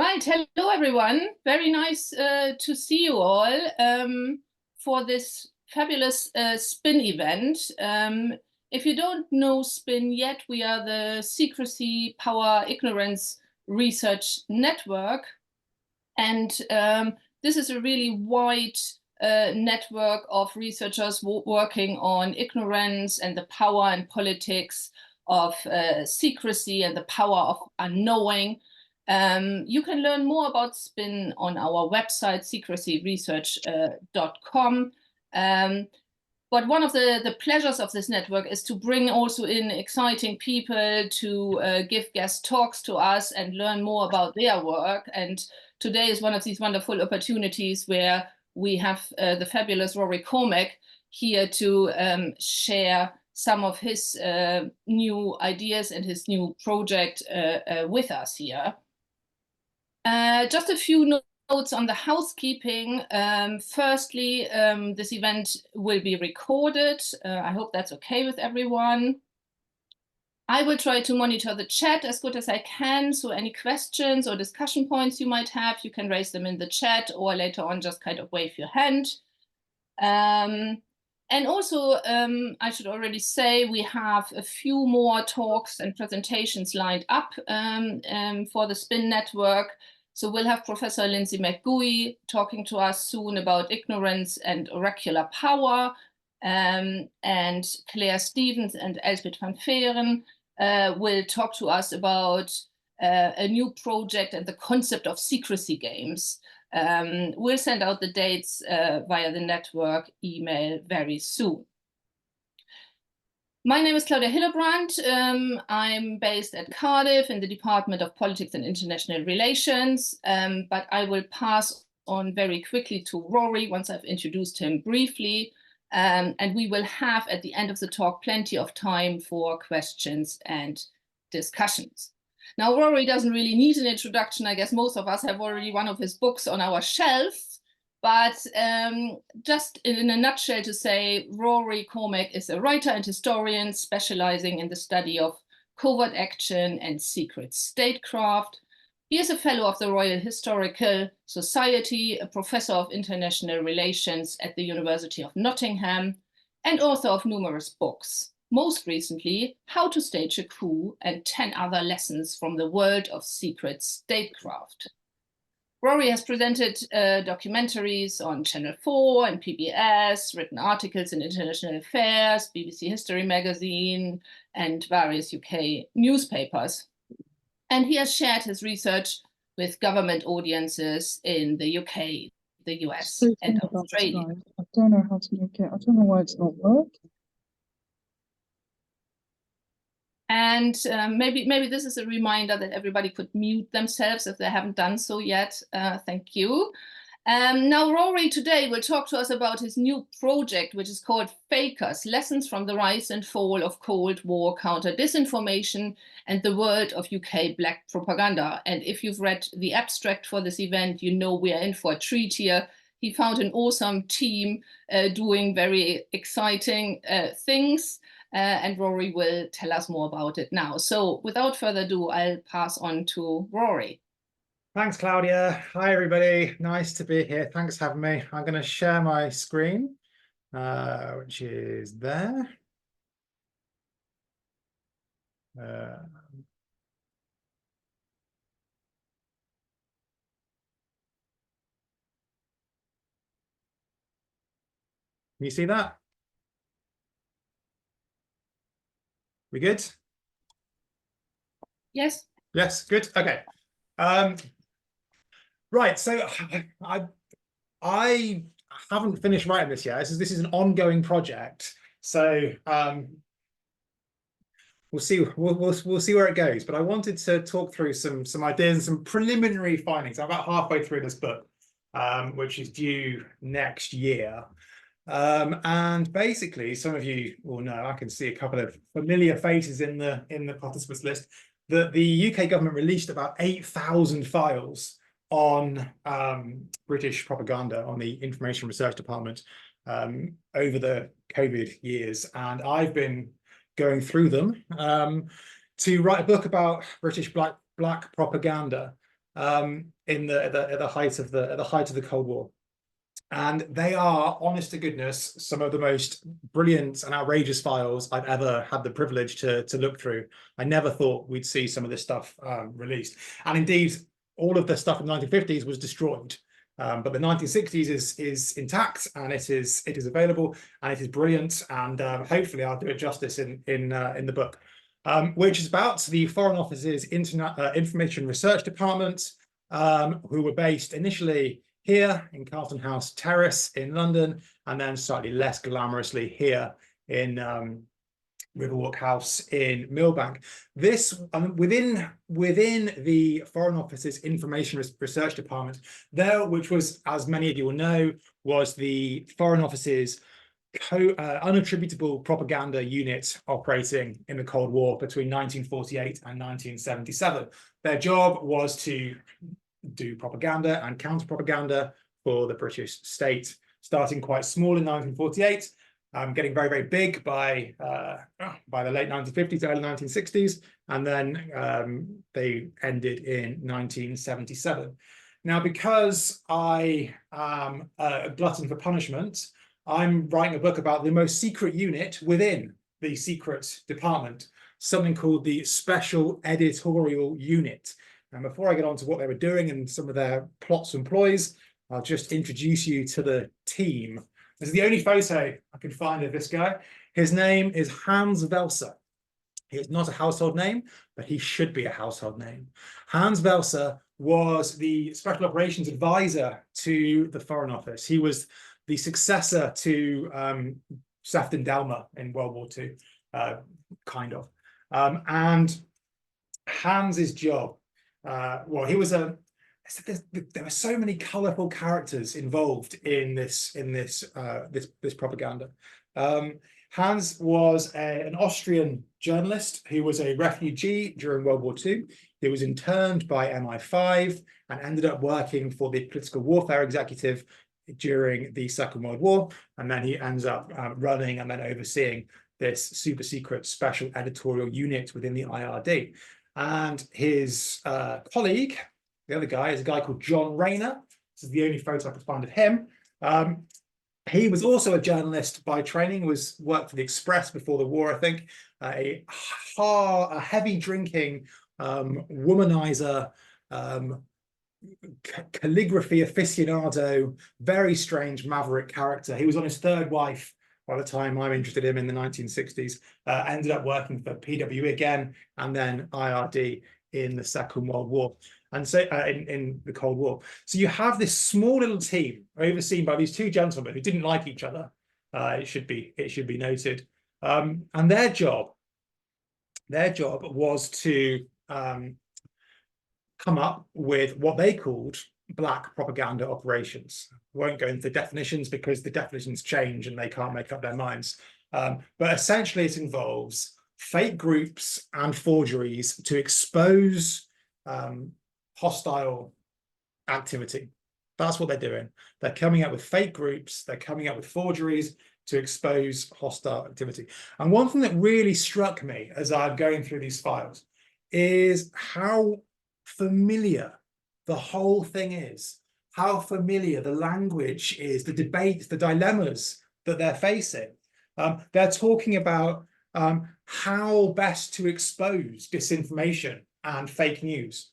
Right, hello everyone. Very nice to see you all for this fabulous SPIN event. If you don't know SPIN yet, we are the Secrecy, Power, Ignorance Research Network. And this is a really wide network of researchers working on ignorance and the power and politics of secrecy and the power of unknowing. You can learn more about SPIN on our website, secrecyresearch.com. But one of the pleasures of this network is to bring also in exciting people to give guest talks to us and learn more about their work. And today is one of these wonderful opportunities where we have the fabulous Rory Cormac here to share some of his new ideas and his new project with us here. Just a few notes on the housekeeping. Firstly, this event will be recorded. I hope that's okay with everyone. I will try to monitor the chat as good as I can. So any questions or discussion points you might have, you can raise them in the chat or later on just kind of wave your hand. And also, I should already say we have a few more talks and presentations lined up for the SPIN network. So we'll have Professor Lindsay McGooey talking to us soon about ignorance and oracular power. And Claire Stevens and Elspeth van Veeren will talk to us about a new project and the concept of secrecy games. We'll send out the dates via the network email very soon. My name is Claudia Hillebrand. I'm based at Cardiff in the Department of Politics and International Relations, but I will pass on very quickly to Rory once I've introduced him briefly. And we will have at the end of the talk plenty of time for questions and discussions. Now, Rory doesn't really need an introduction. I guess most of us have already one of his books on our shelf. But just in a nutshell to say, Rory Cormac is a writer and historian specializing in the study of covert action and secret statecraft. He is a fellow of the Royal Historical Society, a professor of international relations at the University of Nottingham, and author of numerous books. Most recently, How to Stage a Coup and 10 Other Lessons from the World of Secret Statecraft. Rory has presented documentaries on Channel 4 and PBS, written articles in International Affairs, BBC History Magazine, and various UK newspapers. And he has shared his research with government audiences in the UK, the US, and Australia. I don't know how to make it. I don't know why it's not working. And maybe this is a reminder that everybody could mute themselves if they haven't done so yet. Thank you. Now, Rory today will talk to us about his new project, which is called FAKERS, Lessons from the Rise and Fall of Cold War Counter Disinformation and the World of UK Black Propaganda. And if you've read the abstract for this event, you know we are in for a treat here. He found an awesome team doing very exciting things. And Rory will tell us more about it now. So without further ado, I'll pass on to Rory. Thanks, Claudia. Hi, everybody. Nice to be here. Thanks for having me. I'm going to share my screen, which is there. Can you see that? We good? Yes. Yes, good. Okay. Right. So I haven't finished writing this yet. This is an ongoing project. So we'll see where it goes. But I wanted to talk through some ideas and some preliminary findings. I'm about halfway through this book, which is due next year. And basically, some of you will know, I can see a couple of familiar faces in the participants list, that the UK government released about 8,000 files on British propaganda on the Information Research Department over the COVID years. And I've been going through them to write a book about British black propaganda. in at the height of the Cold War. And they are, honest to goodness, some of the most brilliant and outrageous files I've ever had the privilege to look through. I never thought we'd see some of this stuff released. And indeed, all of the stuff in the 1950s was destroyed. But the 1960s is intact, and it is available, and it is brilliant. And hopefully I'll do it justice in the book, which is about the Foreign Office's Information Research Department, who were based initially here in Carlton House Terrace in London, and then slightly less glamorously here in Riverwalk House in Millbank. This within the Foreign Office's Information Research Department, there, which was, as many of you will know, was the Foreign Office's unattributable propaganda unit operating in the Cold War between 1948 and 1977. Their job was to do propaganda and counter-propaganda for the British state, starting quite small in 1948, getting very, very big by the late 1950s, early 1960s, and then they ended in 1977. Now, because I am a glutton for punishment, I'm writing a book about the most secret unit within the secret department, something called the Special Editorial Unit. And before I get on to what they were doing and some of their plots and ploys, I'll just introduce you to the team. This is the only photo I can find of this guy. His name is Hans Welser. He is not a household name, but he should be a household name. Hans Welser was the Special Operations Advisor to the Foreign Office. He was the successor to Sefton Delmer in World War II, kind of. And Hans's job, well, he was there were so many colourful characters involved in this propaganda. Hans was an Austrian journalist who was a refugee during World War II. He was interned by MI5 and ended up working for the political warfare executive during the Second World War. And then he ends up running and then overseeing this super secret special editorial unit within the IRD. And his colleague, the other guy, is a guy called John Rayner. This is the only photo I could find of him. He was also a journalist by training, worked for the Express before the war, I think. A heavy drinking womanizer, calligraphy aficionado, very strange maverick character. He was on his third wife by the time I'm interested in the 1960s, ended up working for PWE again, and then IRD in the Second World War, and so in the Cold War. So you have this small little team overseen by these two gentlemen who didn't like each other. It should be noted, and their job was to come up with what they called black propaganda operations. Won't go into the definitions because the definitions change and they can't make up their minds. But essentially it involves fake groups and forgeries to expose hostile activity. That's what they're doing. They're coming up with fake groups, they're coming up with forgeries to expose hostile activity. And one thing that really struck me as I'm going through these files is how familiar the whole thing is, how familiar the language is, the debates, the dilemmas that they're facing. They're talking about how best to expose disinformation and fake news.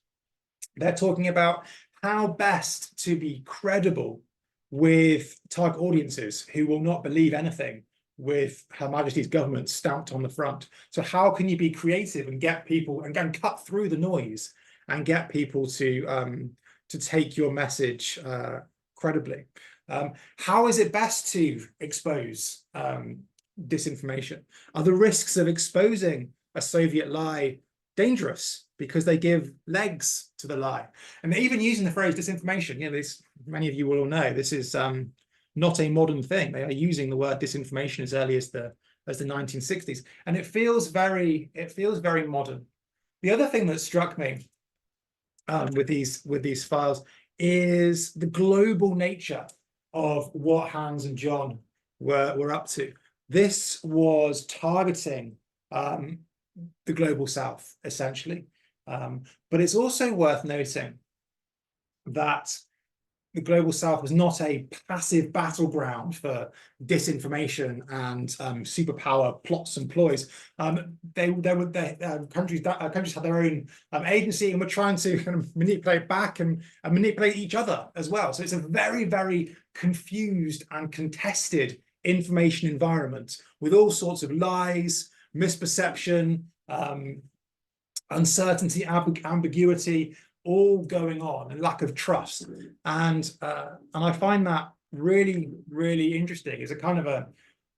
They're talking about how best to be credible with target audiences who will not believe anything with Her Majesty's government stamped on the front. So how can you be creative and get people and cut through the noise and get people to take your message credibly? How is it best to expose disinformation? Are the risks of exposing a Soviet lie dangerous because they give legs to the lie? And they're even using the phrase disinformation. You know, this, many of you will all know, this is not a modern thing. They are using the word disinformation as early as the 1960s, and it feels very modern. The other thing that struck me with these files is the global nature of what Hans and John were up to. This was targeting the global south, essentially. But it's also worth noting that the Global South was not a passive battleground for disinformation and superpower plots and ploys. Countries had their own agency and were trying to kind of manipulate back and manipulate each other as well. So it's a very, very confused and contested information environment with all sorts of lies, misperception, uncertainty, ambiguity, all going on, and lack of trust. And I find that really, really interesting. It's a kind of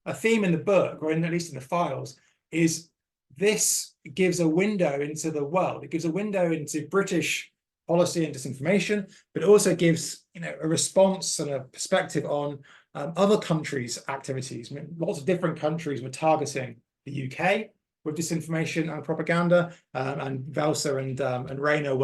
a theme in the book, or at least in the files, is this gives a window into the world. It gives a window into British policy and disinformation, but it also gives, you know, a response and a perspective on other countries' activities. I mean, lots of different countries were targeting the UK with disinformation and propaganda, and Velsa and Rayner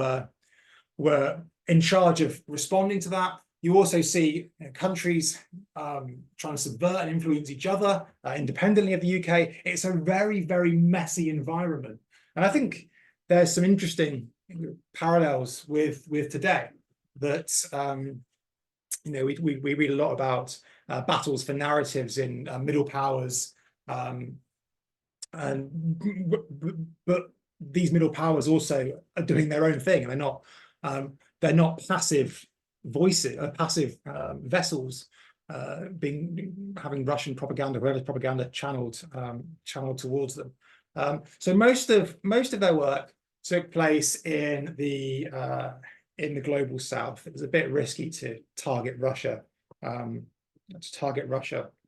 were in charge of responding to that. You also see, you know, countries trying to subvert and influence each other independently of the UK. It's a very, very messy environment. And I think there's some interesting parallels with today, that you know, we read a lot about battles for narratives in middle powers, but these middle powers also are doing their own thing, and they're not passive voices, passive vessels, having Russian propaganda, whatever propaganda channeled towards them. So most of their work took place in the Global South. It was a bit risky to target Russia,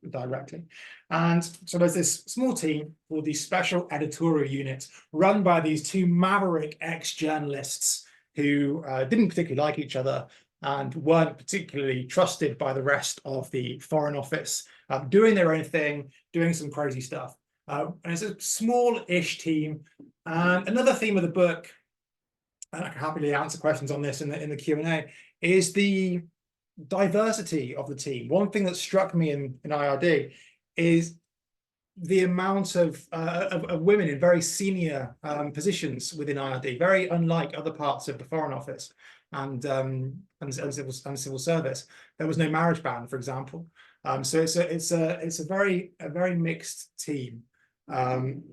directly. And so there's this small team called the Special Editorial Unit, run by these two maverick ex-journalists who didn't particularly like each other and weren't particularly trusted by the rest of the Foreign Office, doing their own thing, doing some crazy stuff. And it's a small-ish team. And another theme of the book, and I can happily answer questions on this in the Q&A, is the diversity of the team. One thing that struck me in IRD is the amount of women in very senior positions within IRD, very unlike other parts of the Foreign Office and civil service. There was no marriage ban, for example. So it's a very mixed team, and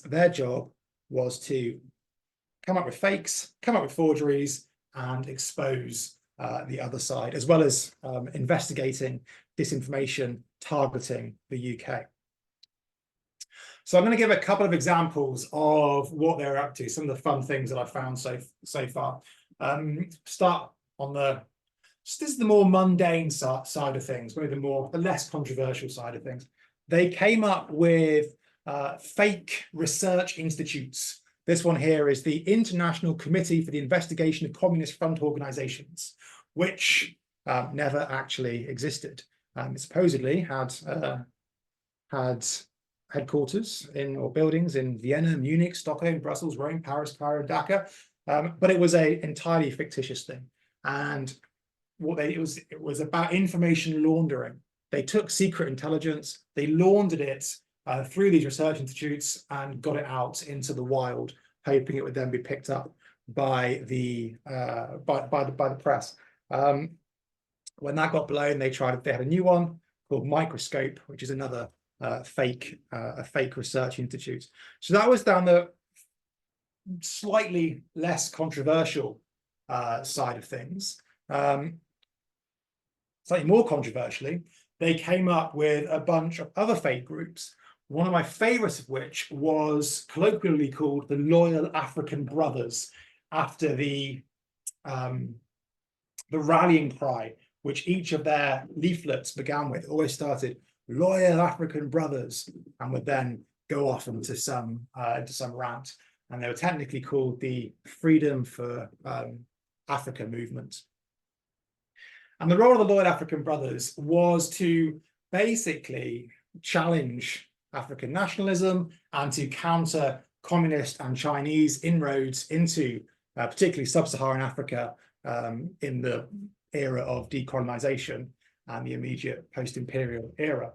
their job was to come up with fakes, come up with forgeries, and expose the other side, as well as investigating disinformation targeting the UK. So I'm going to give a couple of examples of what they're up to, some of the fun things that I've found so far. Start on this is the more mundane side of things, maybe the less controversial side of things. They came up with fake research institutes. This one here is the International Committee for the Investigation of Communist Front Organizations, which never actually existed. It supposedly had headquarters or buildings in Vienna, Munich, Stockholm, Brussels, Rome, Paris, Cairo, Dhaka, but it was an entirely fictitious thing. And it was about information laundering. They took secret intelligence, they laundered it through these research institutes and got it out into the wild, hoping it would then be picked up by the press. When that got blown, they had a new one called Microscope, which is another fake research institute. So that was down the slightly less controversial side of things. Slightly more controversially, they came up with a bunch of other fake groups, one of my favorites of which was colloquially called the Loyal African Brothers, after the rallying cry, which each of their leaflets began with, always started "Loyal African Brothers," and would then go off into some rant. And they were technically called the Freedom for Africa movement. And the role of the Loyal African Brothers was to basically challenge African nationalism and to counter communist and Chinese inroads into particularly sub-Saharan Africa in the era of decolonization and the immediate post-imperial era.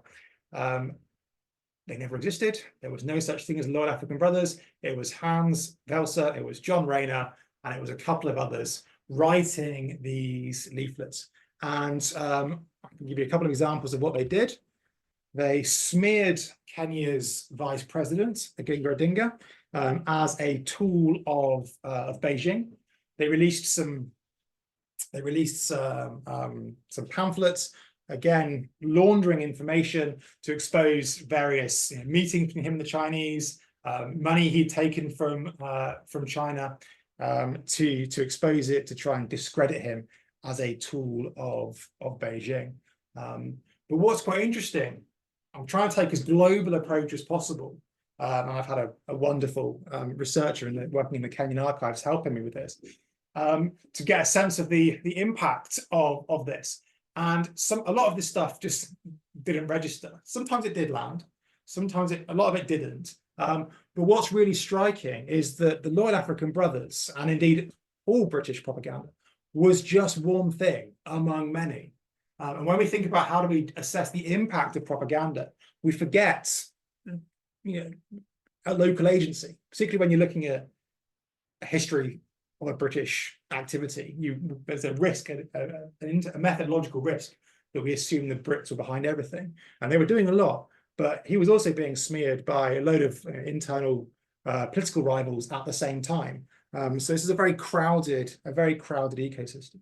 They never existed. There was no such thing as Loyal African Brothers. It was Hans Velsa, it was John Rayner, and it was a couple of others writing these leaflets. And I can give you a couple of examples of what they did. They smeared Kenya's vice president, Oginga Odinga, as a tool of Beijing. They released some pamphlets, again laundering information to expose various meetings between him and the Chinese, money he'd taken from China, to expose it, to try and discredit him as a tool of Beijing. But what's quite interesting, I'm trying to take as global approach as possible. And I've had a wonderful researcher working in the Kenyan archives helping me with this, to get a sense of the impact of this. And a lot of this stuff just didn't register. Sometimes it did land, sometimes a lot of it didn't. But what's really striking is that the Loyal African Brothers, and indeed all British propaganda, was just one thing among many. And when we think about how do we assess the impact of propaganda, we forget, a local agency, particularly when you're looking at a history of a British activity. There's a risk, a methodological risk, that we assume the Brits were behind everything, and they were doing a lot. But he was also being smeared by a load of internal political rivals at the same time. So this is a very crowded ecosystem.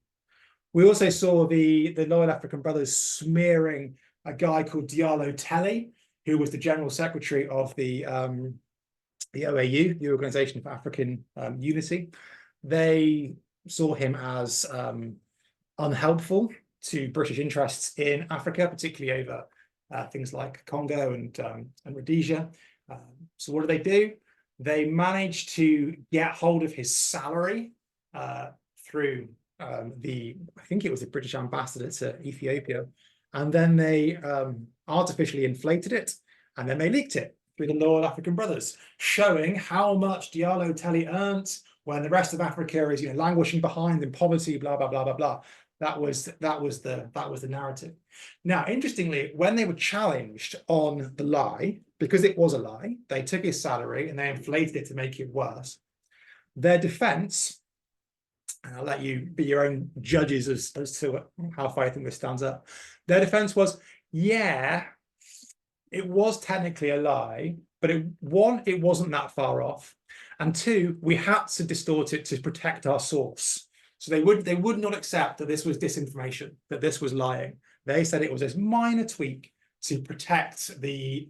We also saw the Loyal African Brothers smearing a guy called Diallo Telly, who was the General Secretary of the OAU, the Organization for African Unity. They saw him as unhelpful to British interests in Africa, particularly over things like Congo and Rhodesia. So what do? They managed to get hold of his salary through I think it was the British ambassador to Ethiopia, and then they artificially inflated it, and then they leaked it through the Loyal African Brothers, showing how much Diallo Telly earned when the rest of Africa is languishing behind in poverty, blah blah blah blah blah. That was the narrative. Now, interestingly, when they were challenged on the lie, because it was a lie, they took his salary and they inflated it to make it worse. Their defense, and I'll let you be your own judges as to how far I think this stands up. Their defense was, yeah, it was technically a lie, but one, it wasn't that far off, and two, we had to distort it to protect our source. So they would not accept that this was disinformation, that this was lying. They said it was a minor tweak to protect the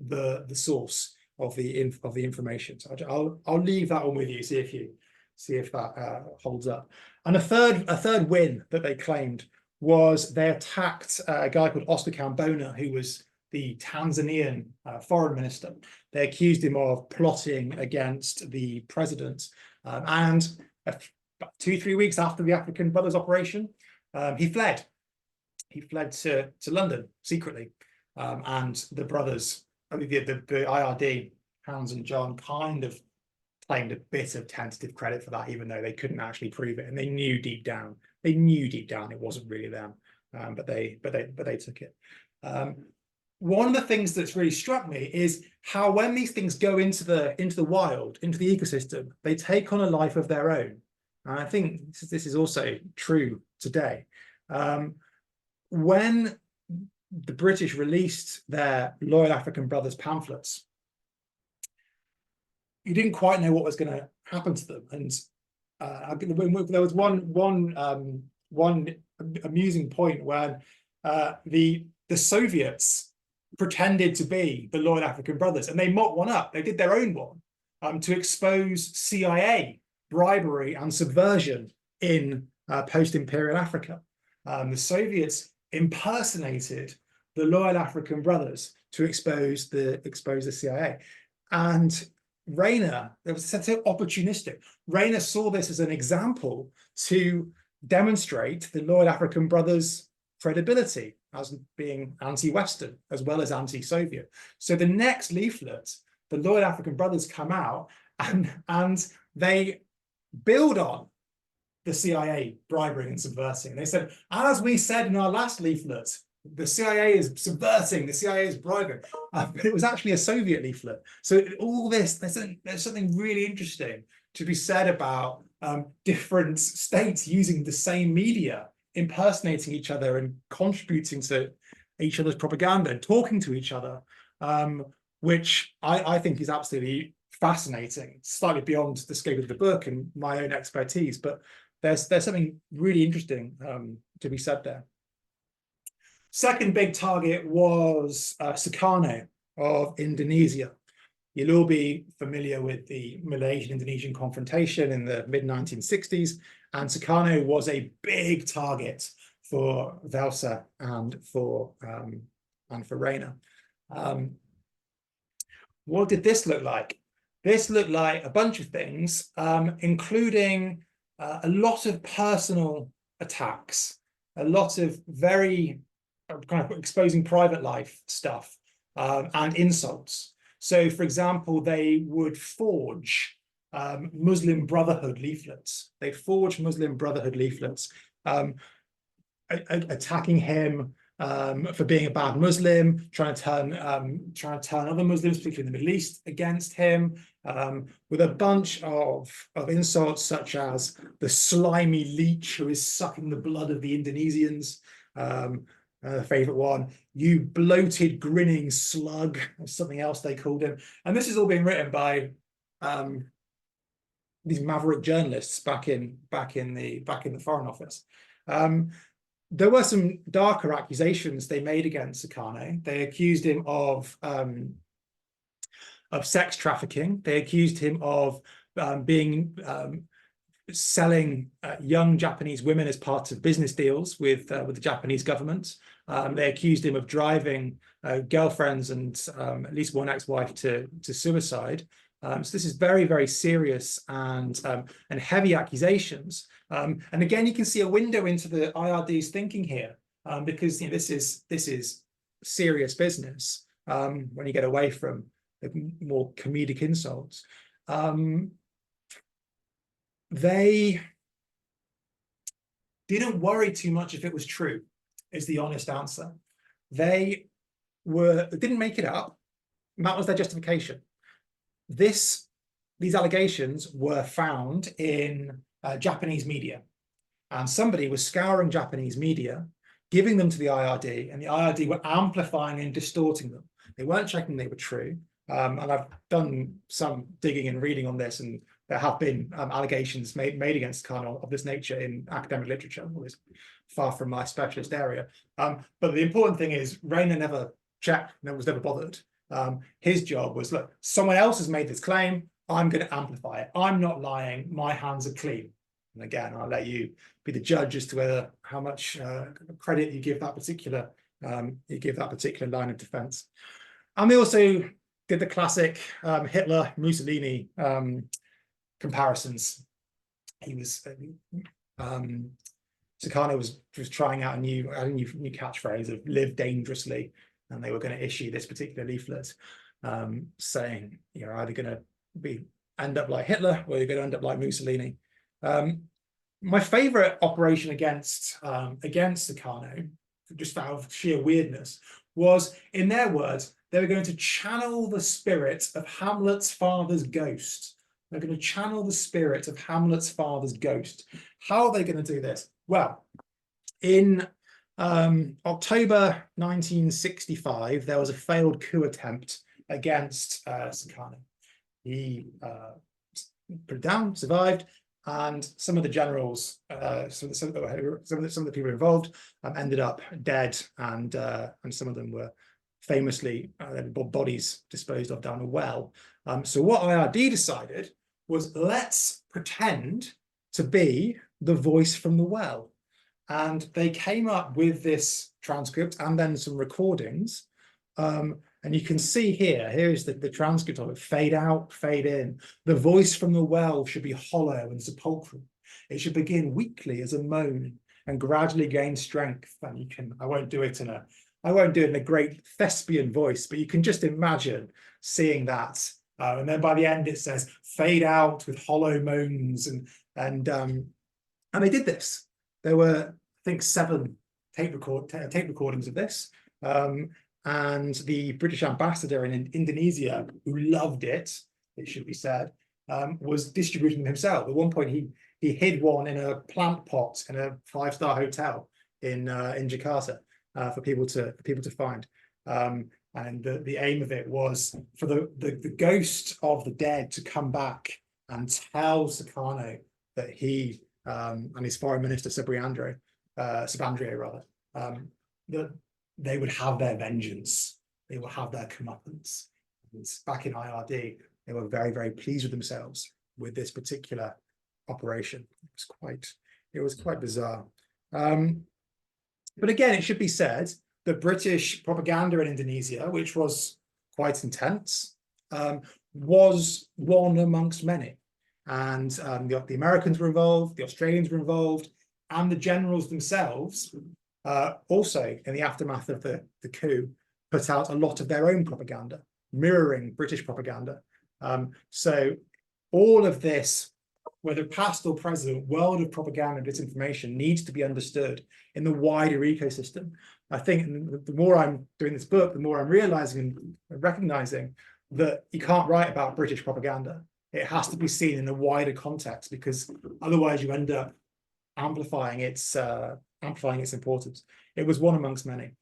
source of the information. So I'll leave that one with you. See if that holds up. And a third win that they claimed was they attacked a guy called Oscar Kambona, who was the Tanzanian foreign minister. They accused him of plotting against the president, and about 2-3 weeks after the African Brothers operation, he fled. He fled to London secretly, and the brothers, the IRD, Hans and John, kind of claimed a bit of tentative credit for that, even though they couldn't actually prove it, and they knew deep down it wasn't really them, but they took it. One of the things that's really struck me is how when these things go into the wild, into the ecosystem, they take on a life of their own. And I think this is also true today. When the British released their Loyal African Brothers pamphlets, you didn't quite know what was going to happen to them. And there was one amusing point when the Soviets pretended to be the Loyal African Brothers, and they mocked one up. They did their own one to expose CIA bribery and subversion in post-imperial Africa. The Soviets impersonated the Loyal African Brothers to expose the CIA. And Rayner, it was so opportunistic. Rayner saw this as an example to demonstrate the Loyal African Brothers' credibility as being anti-Western as well as anti-Soviet. So the next leaflet, the Loyal African Brothers come out and they build on the CIA bribing and subverting. They said, as we said in our last leaflet, the CIA is subverting, the CIA is bribing. But it was actually a Soviet leaflet. So all this, there's something really interesting to be said about different states using the same media, impersonating each other and contributing to each other's propaganda and talking to each other, which I think is absolutely fascinating, slightly beyond the scope of the book and my own expertise, but there's something really interesting to be said there. Second big target was Sukarno of Indonesia. You'll all be familiar with the Malaysian-Indonesian confrontation in the mid-1960s, and Sukarno was a big target for Velsa and for Reina. What did this look like? This looked like a bunch of things, including a lot of personal attacks, a lot of very kind of exposing private life stuff, and insults. So, for example, they would forge Muslim Brotherhood leaflets. They forged Muslim Brotherhood leaflets, attacking him for being a bad Muslim, trying to turn other Muslims, particularly in the Middle East, against him, with a bunch of insults such as the slimy leech who is sucking the blood of the Indonesians. The favorite one, you bloated grinning slug, or something else they called him. And this is all being written by these maverick journalists back in the Foreign Office. There were some darker accusations they made against Sukarno. They accused him of sex trafficking. They accused him of selling young Japanese women as part of business deals with the Japanese government. They accused him of driving girlfriends and at least one ex-wife to suicide. So this is very, very serious and heavy accusations. And again, you can see a window into the IRD's thinking here, because this is serious business when you get away from the more comedic insults. They didn't worry too much if it was true, is the honest answer. They didn't make it up, and that was their justification. These allegations were found in Japanese media, and somebody was scouring Japanese media, giving them to the IRD, and the IRD were amplifying and distorting them. They weren't checking they were true. And I've done some digging and reading on this, and there have been allegations made against Sukarno of this nature in academic literature. Well, it's far from my specialist area. But the important thing is Reina never checked, was never bothered. His job was, look, someone else has made this claim, I'm going to amplify it. I'm not lying, my hands are clean. And again, I'll let you be the judge as to how much credit you give that particular line of defense. And they also did the classic Hitler Mussolini comparisons. Sukarno was trying out a new catchphrase of "live dangerously," and they were going to issue this particular leaflet saying you're either going to end up like Hitler or you're going to end up like Mussolini. My favorite operation against Sukarno, just out of sheer weirdness, was, in their words, they were going to channel the spirit of Hamlet's father's ghost. They're going to channel the spirit of Hamlet's father's ghost. How are they going to do this? Well, in October 1965, there was a failed coup attempt against Sukarno. He put it down, survived, and some of the generals, some of the people involved ended up dead, and some of them were famously bodies disposed of down a well. So what IRD decided was, let's pretend to be the voice from the well. And they came up with this transcript and then some recordings. And you can see here's the transcript of it: fade out, fade in. The voice from the well should be hollow and sepulchral. It should begin weakly as a moan and gradually gain strength. And I won't do it in a great thespian voice, but you can just imagine seeing that. And then by the end it says fade out with hollow moans, and they did this. There were, I think, 7 tape recordings of this. And the British ambassador in Indonesia, who loved it, it should be said, was distributing them himself. At one point, he hid one in a plant pot in a 5-star hotel in Jakarta for people to find. And the aim of it was for the ghost of the dead to come back and tell Sukarno that he and his foreign minister Subandrio that they would have their vengeance, they will have their comeuppance. And back in IRD, they were very, very pleased with themselves with this particular operation. It was quite bizarre. But again, it should be said that British propaganda in Indonesia, which was quite intense, was one amongst many. And the Americans were involved, the Australians were involved, and the generals themselves also, in the aftermath of the coup, put out a lot of their own propaganda, mirroring British propaganda. So all of this, whether past or present, world of propaganda and disinformation needs to be understood in the wider ecosystem. I think the more I'm doing this book, the more I'm realizing and recognizing that you can't write about British propaganda. It has to be seen in a wider context, because otherwise you end up amplifying its importance. It was one amongst many.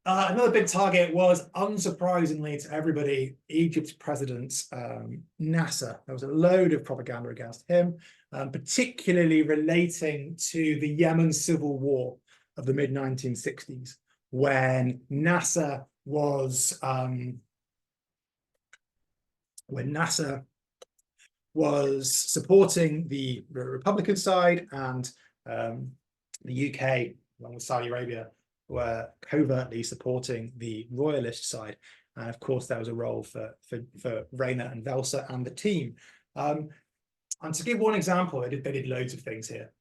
Another big target was, unsurprisingly to everybody, Egypt's president, Nasser. There was a load of propaganda against him, particularly relating to the Yemen civil war of the mid-1960s, when Nasser was supporting the Republican side, and the UK, along with Saudi Arabia, were covertly supporting the royalist side. And of course, there was a role for Rayner and Velsa and the team. And to give one example, they did loads of things here.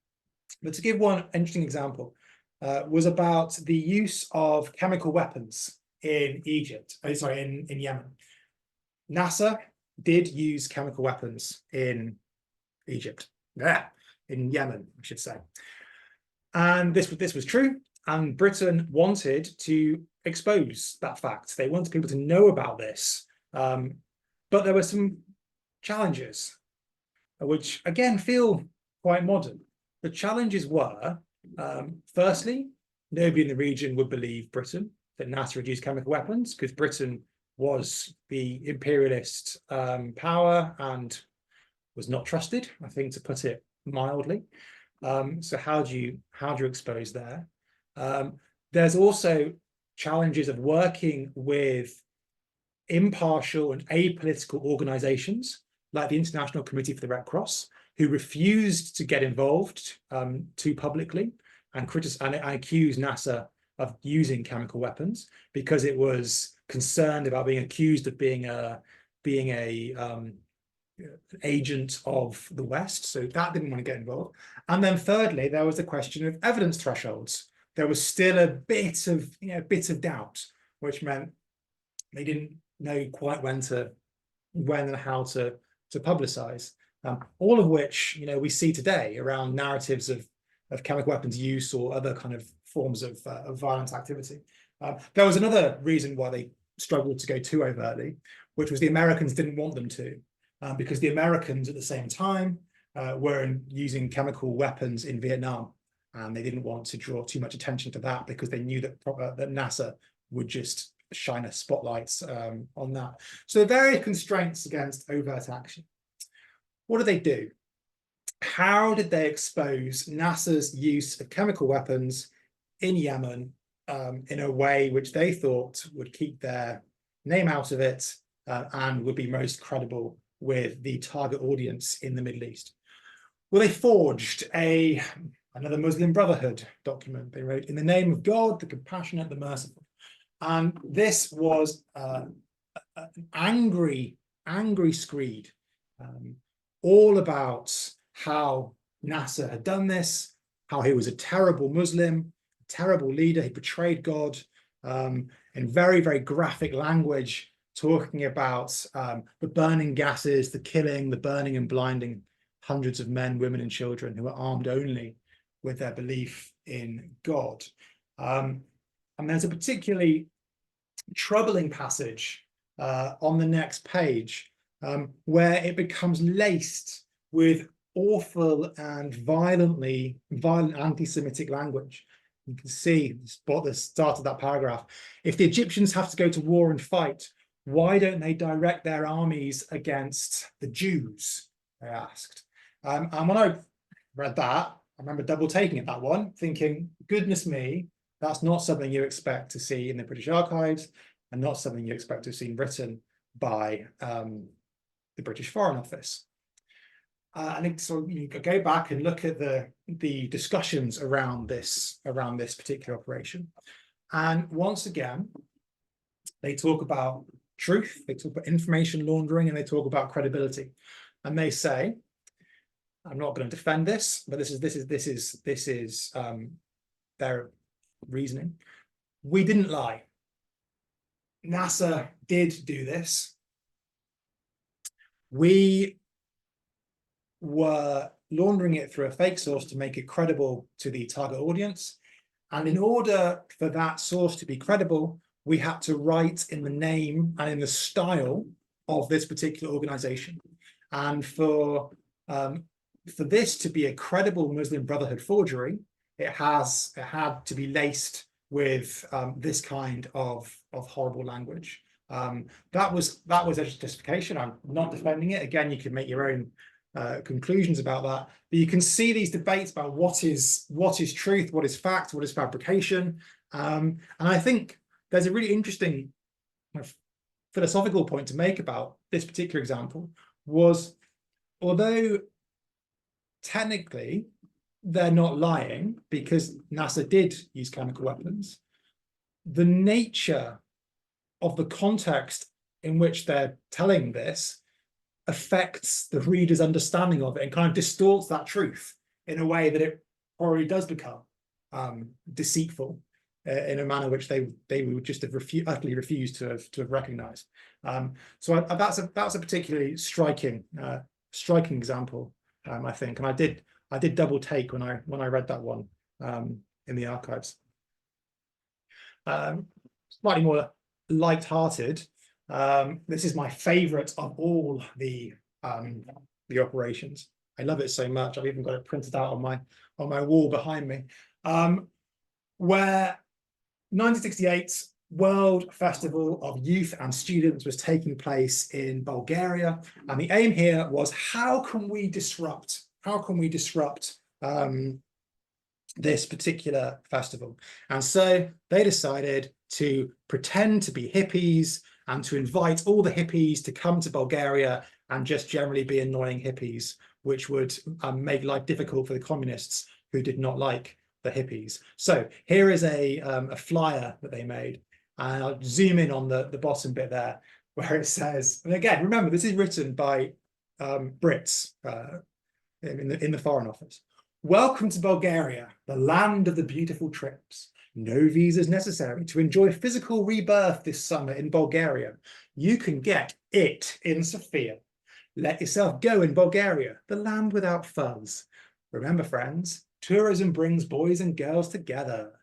But to give one interesting example, was about the use of chemical weapons in in Yemen. Nasser did use chemical weapons in Egypt. In Yemen, I should say. And this was true. And Britain wanted to expose that fact. They wanted people to know about this. But there were some challenges, which again feel quite modern. The challenges were, firstly, nobody in the region would believe Britain that Nasser had used chemical weapons, because Britain was the imperialist power and was not trusted, I think, to put it mildly. So how do you expose there? There's also challenges of working with impartial and apolitical organizations like the International Committee for the Red Cross, who refused to get involved too publicly and accused Nasser of using chemical weapons because it was concerned about being accused of being a agent of the West. So that didn't want to get involved. And then thirdly, there was the question of evidence thresholds. There was still a bit of doubt, which meant they didn't know quite when and how to publicize. All of which we see today around narratives of chemical weapons use or other kind of forms of violent activity. There was another reason why they struggled to go too overtly, which was the Americans didn't want them to, because the Americans at the same time were using chemical weapons in Vietnam, and they didn't want to draw too much attention to that because they knew that Nasser would just shine a spotlight on that. So there are various constraints against overt action. What did they do? How did they expose Nasser's use of chemical weapons in Yemen in a way which they thought would keep their name out of it and would be most credible with the target audience in the Middle East? Well, they forged another Muslim Brotherhood document. They wrote, "In the name of God, the compassionate, the merciful." And this was an angry screed, all about how Nasser had done this, how he was a terrible Muslim, a terrible leader, he betrayed God, in very, very graphic language, talking about the burning gases, the killing, the burning and blinding hundreds of men, women, and children who were armed only with their belief in God. And there's a particularly troubling passage on the next page where it becomes laced with awful and violent anti-Semitic language. You can see the start of that paragraph. If the Egyptians have to go to war and fight, why don't they direct their armies against the Jews? They asked. And when I read that, I remember double taking at that one, thinking, goodness me, that's not something you expect to see in the British archives, and not something you expect to have seen written by the British Foreign Office. And so you go back and look at the discussions around this particular operation, and once again, they talk about truth, they talk about information laundering, and they talk about credibility. And they say, I'm not going to defend this, but this is their reasoning. We didn't lie. NASA did do this. We were laundering it through a fake source to make it credible to the target audience. And in order for that source to be credible, we had to write in the name and in the style of this particular organization. And for this to be a credible Muslim Brotherhood forgery, it had to be laced with this kind of horrible language. That was a justification. I'm not defending it. Again, you can make your own conclusions about that. But you can see these debates about what is truth, what is fact, what is fabrication. And I think there's a really interesting philosophical point to make about this particular example was, although technically they're not lying because NASA did use chemical weapons, the nature of the context in which they're telling this affects the reader's understanding of it and kind of distorts that truth in a way that it probably does become deceitful in a manner which they would just have utterly refused to have recognized. So that's a particularly striking example, I think, and I did double take when I read that one in the archives. Slightly more light-hearted. This is my favorite of all the operations. I love it so much. I've even got it printed out on my wall behind me. Where 1968 World Festival of Youth and Students was taking place in Bulgaria, and the aim here was how can we disrupt this particular festival? And so they decided to pretend to be hippies and to invite all the hippies to come to Bulgaria and just generally be annoying hippies, which would make life difficult for the communists who did not like the hippies. So here is a flyer that they made, and I'll zoom in on the bottom bit there where it says, and again, remember, this is written by Brits in the Foreign Office. Welcome to Bulgaria, the land of the beautiful trips. No visas necessary to enjoy physical rebirth this summer in Bulgaria. You can get it in Sofia. Let yourself go in Bulgaria, the land without fuzz. Remember, friends, tourism brings boys and girls together.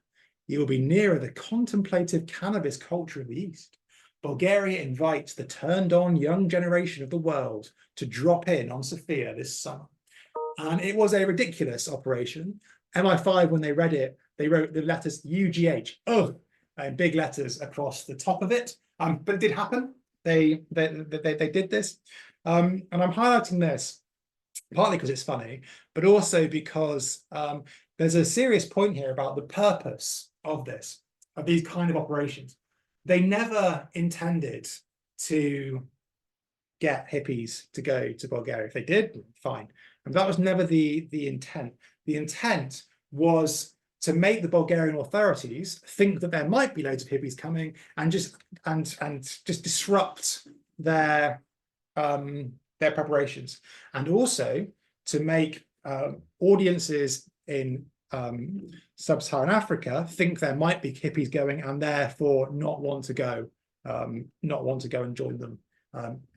You will be nearer the contemplative cannabis culture of the East. Bulgaria invites the turned-on young generation of the world to drop in on Sofia this summer. And it was a ridiculous operation. MI5, when they read it, they wrote the letters UGH, in big letters across the top of it. But it did happen. They did this. And I'm highlighting this partly because it's funny, but also because there's a serious point here about the purpose of these kind of operations. They never intended to get hippies to go to Bulgaria. If they did, fine. And that was never the intent. The intent was to make the Bulgarian authorities think that there might be loads of hippies coming and just disrupt their preparations, and also to make audiences in sub-Saharan Africa think there might be hippies going and therefore not want to go and join them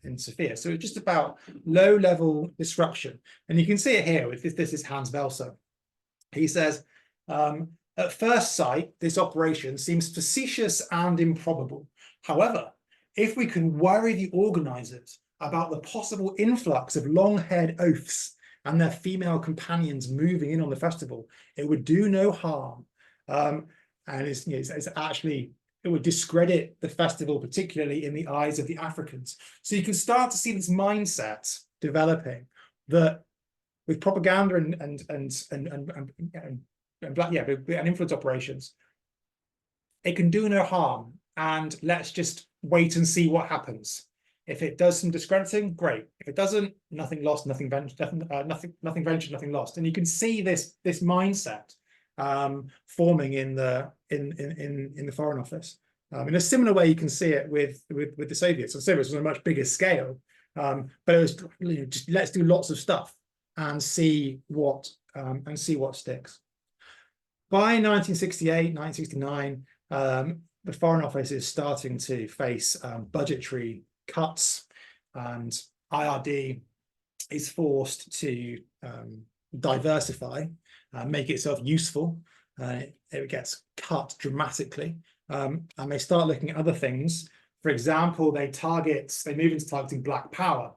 in Sofia. So it's just about low-level disruption, and you can see it here with this is Hans Welser. He says, at first sight, this operation seems facetious and improbable. However, if we can worry the organizers about the possible influx of long-haired oafs and their female companions moving in on the festival, it would do no harm. And it's, it's actually, it would discredit the festival, particularly in the eyes of the Africans. So you can start to see this mindset developing that with propaganda and influence operations, it can do no harm, and let's just wait and see what happens. If it does some discrediting, great. If it doesn't, nothing lost, nothing ventured, nothing ventured, nothing lost. And you can see this mindset forming in the Foreign Office. In a similar way, you can see it with the Soviets. The Soviets was on a much bigger scale, but it was just let's do lots of stuff and see what sticks. By 1968, 1969, the Foreign Office is starting to face budgetary cuts, and IRD is forced to diversify, make itself useful. It gets cut dramatically, and they start looking at other things. For example, they move into targeting Black Power.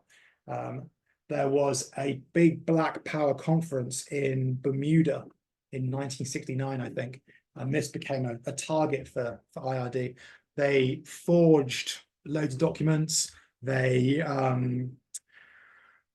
There was a big Black Power conference in Bermuda in 1969, I think, and this became a target for IRD. They forged loads of documents. They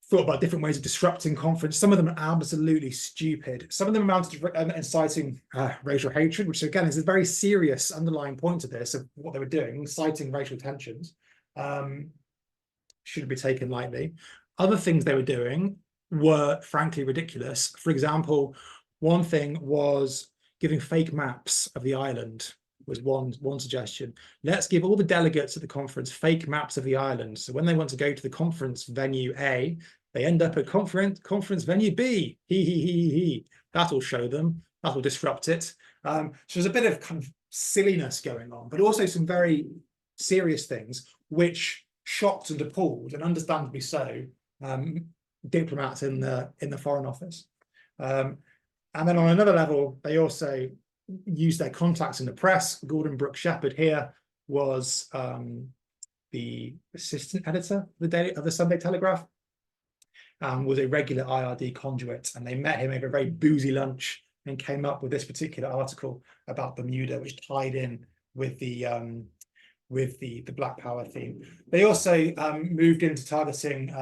thought about different ways of disrupting conference. Some of them are absolutely stupid. Some of them amounted to inciting racial hatred, which again is a very serious underlying point to this of what they were doing, inciting racial tensions. Shouldn't be taken lightly. Other things they were doing were frankly ridiculous. For example, one thing was giving fake maps of the island. Was one suggestion. Let's give all the delegates at the conference fake maps of the island. So when they want to go to the conference venue A, they end up at conference venue B. That'll show them. That'll disrupt it. So there's a bit of kind of silliness going on, but also some very serious things which shocked and appalled, and understandably so, diplomats in the Foreign Office. And then on another level, they also used their contacts in the press. Gordon Brooke Shepherd here was the assistant editor of the Sunday Telegraph, and was a regular IRD conduit. And they met him over a very boozy lunch and came up with this particular article about Bermuda, which tied in with the Black Power theme. They also moved into targeting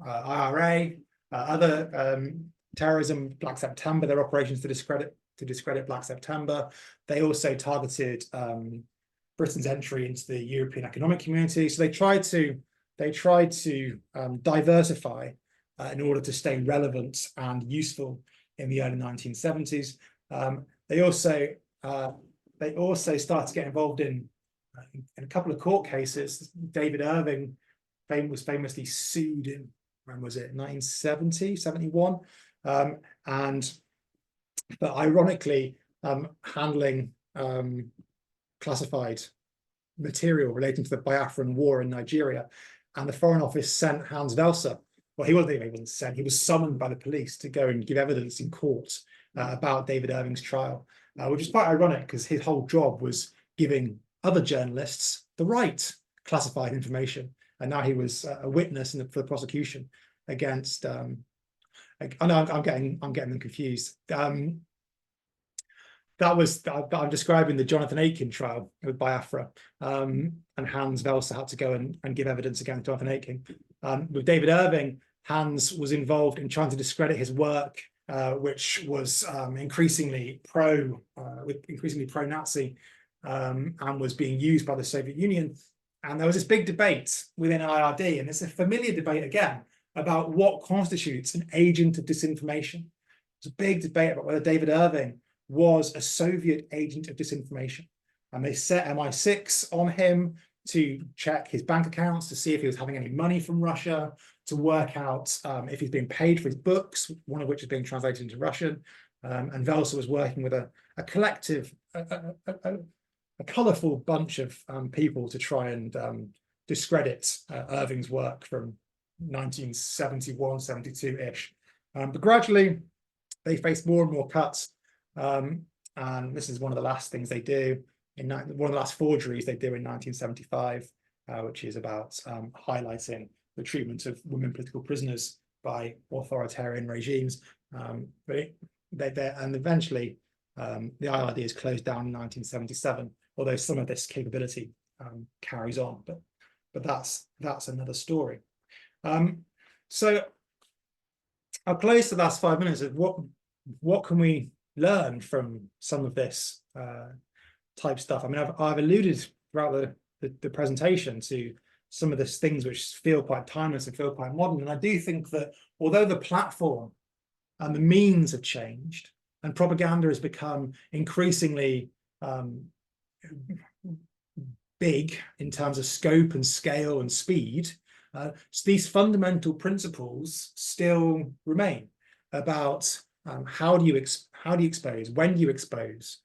IRA, other terrorism, Black September, their operations to discredit Black September. They also targeted Britain's entry into the European Economic Community. So they tried to diversify in order to stay relevant and useful in the early 1970s. They also started to get involved in a couple of court cases. David Irving was famously sued in, when was it, 1970, 71, but ironically, handling classified material relating to the Biafran War in Nigeria. And the Foreign Office sent Hans Welser. Well, he wasn't even sent, he was summoned by the police to go and give evidence in court about David Irving's trial, which is quite ironic because his whole job was giving other journalists the right classified information. And now he was a witness for the prosecution against I know I'm getting them confused. I'm describing the Jonathan Aitken trial with Biafra, and Hans Welser had to go and give evidence against Jonathan Aitken. With David Irving, Hans was involved in trying to discredit his work, which was increasingly pro-Nazi, and was being used by the Soviet Union. And there was this big debate within IRD, and it's a familiar debate again, about what constitutes an agent of disinformation. There's a big debate about whether David Irving was a Soviet agent of disinformation. And they set MI6 on him to check his bank accounts, to see if he was having any money from Russia, to work out if he's being paid for his books, one of which is being translated into Russian. And Welser was working with a collective, a colourful bunch of people to try and discredit Irving's work from 1971, 72-ish. But gradually, they faced more and more cuts. And this is one of the last things they do, one of the last forgeries they do in 1975, which is about highlighting the treatment of women political prisoners by authoritarian regimes. But and eventually the IRD is closed down in 1977, although some of this capability carries on. But that's another story. So I'll close the last 5 minutes of what can we learn from some of this type stuff. I mean, I've alluded throughout the presentation to some of the things which feel quite timeless and feel quite modern. And I do think that although the platform and the means have changed and propaganda has become increasingly big in terms of scope and scale and speed, so these fundamental principles still remain about how do you expose, when do you expose,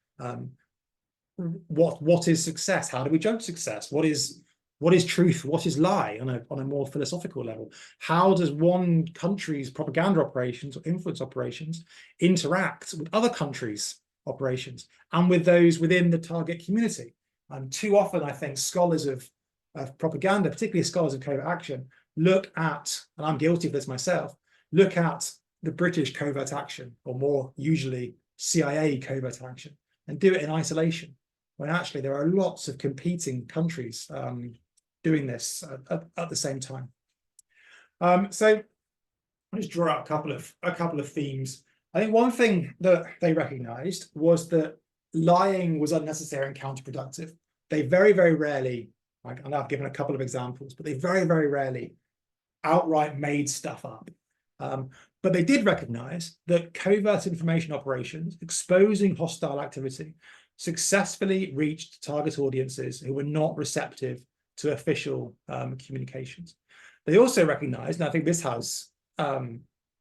what is success, how do we judge success, what is truth, what is lie on a more philosophical level, how does one country's propaganda operations or influence operations interact with other countries' operations and with those within the target community. Too often I think scholars of propaganda, particularly scholars of covert action, look at, and I'm guilty of this myself, look at the British covert action, or more usually CIA covert action, and do it in isolation, when actually there are lots of competing countries doing this at the same time. So I'll just draw out a couple of themes. I think one thing that they recognized was that lying was unnecessary and counterproductive. They very, very rarely, and I've given a couple of examples, but they very, very rarely outright made stuff up. But they did recognize that covert information operations exposing hostile activity successfully reached target audiences who were not receptive to official communications. They also recognized, and I think this has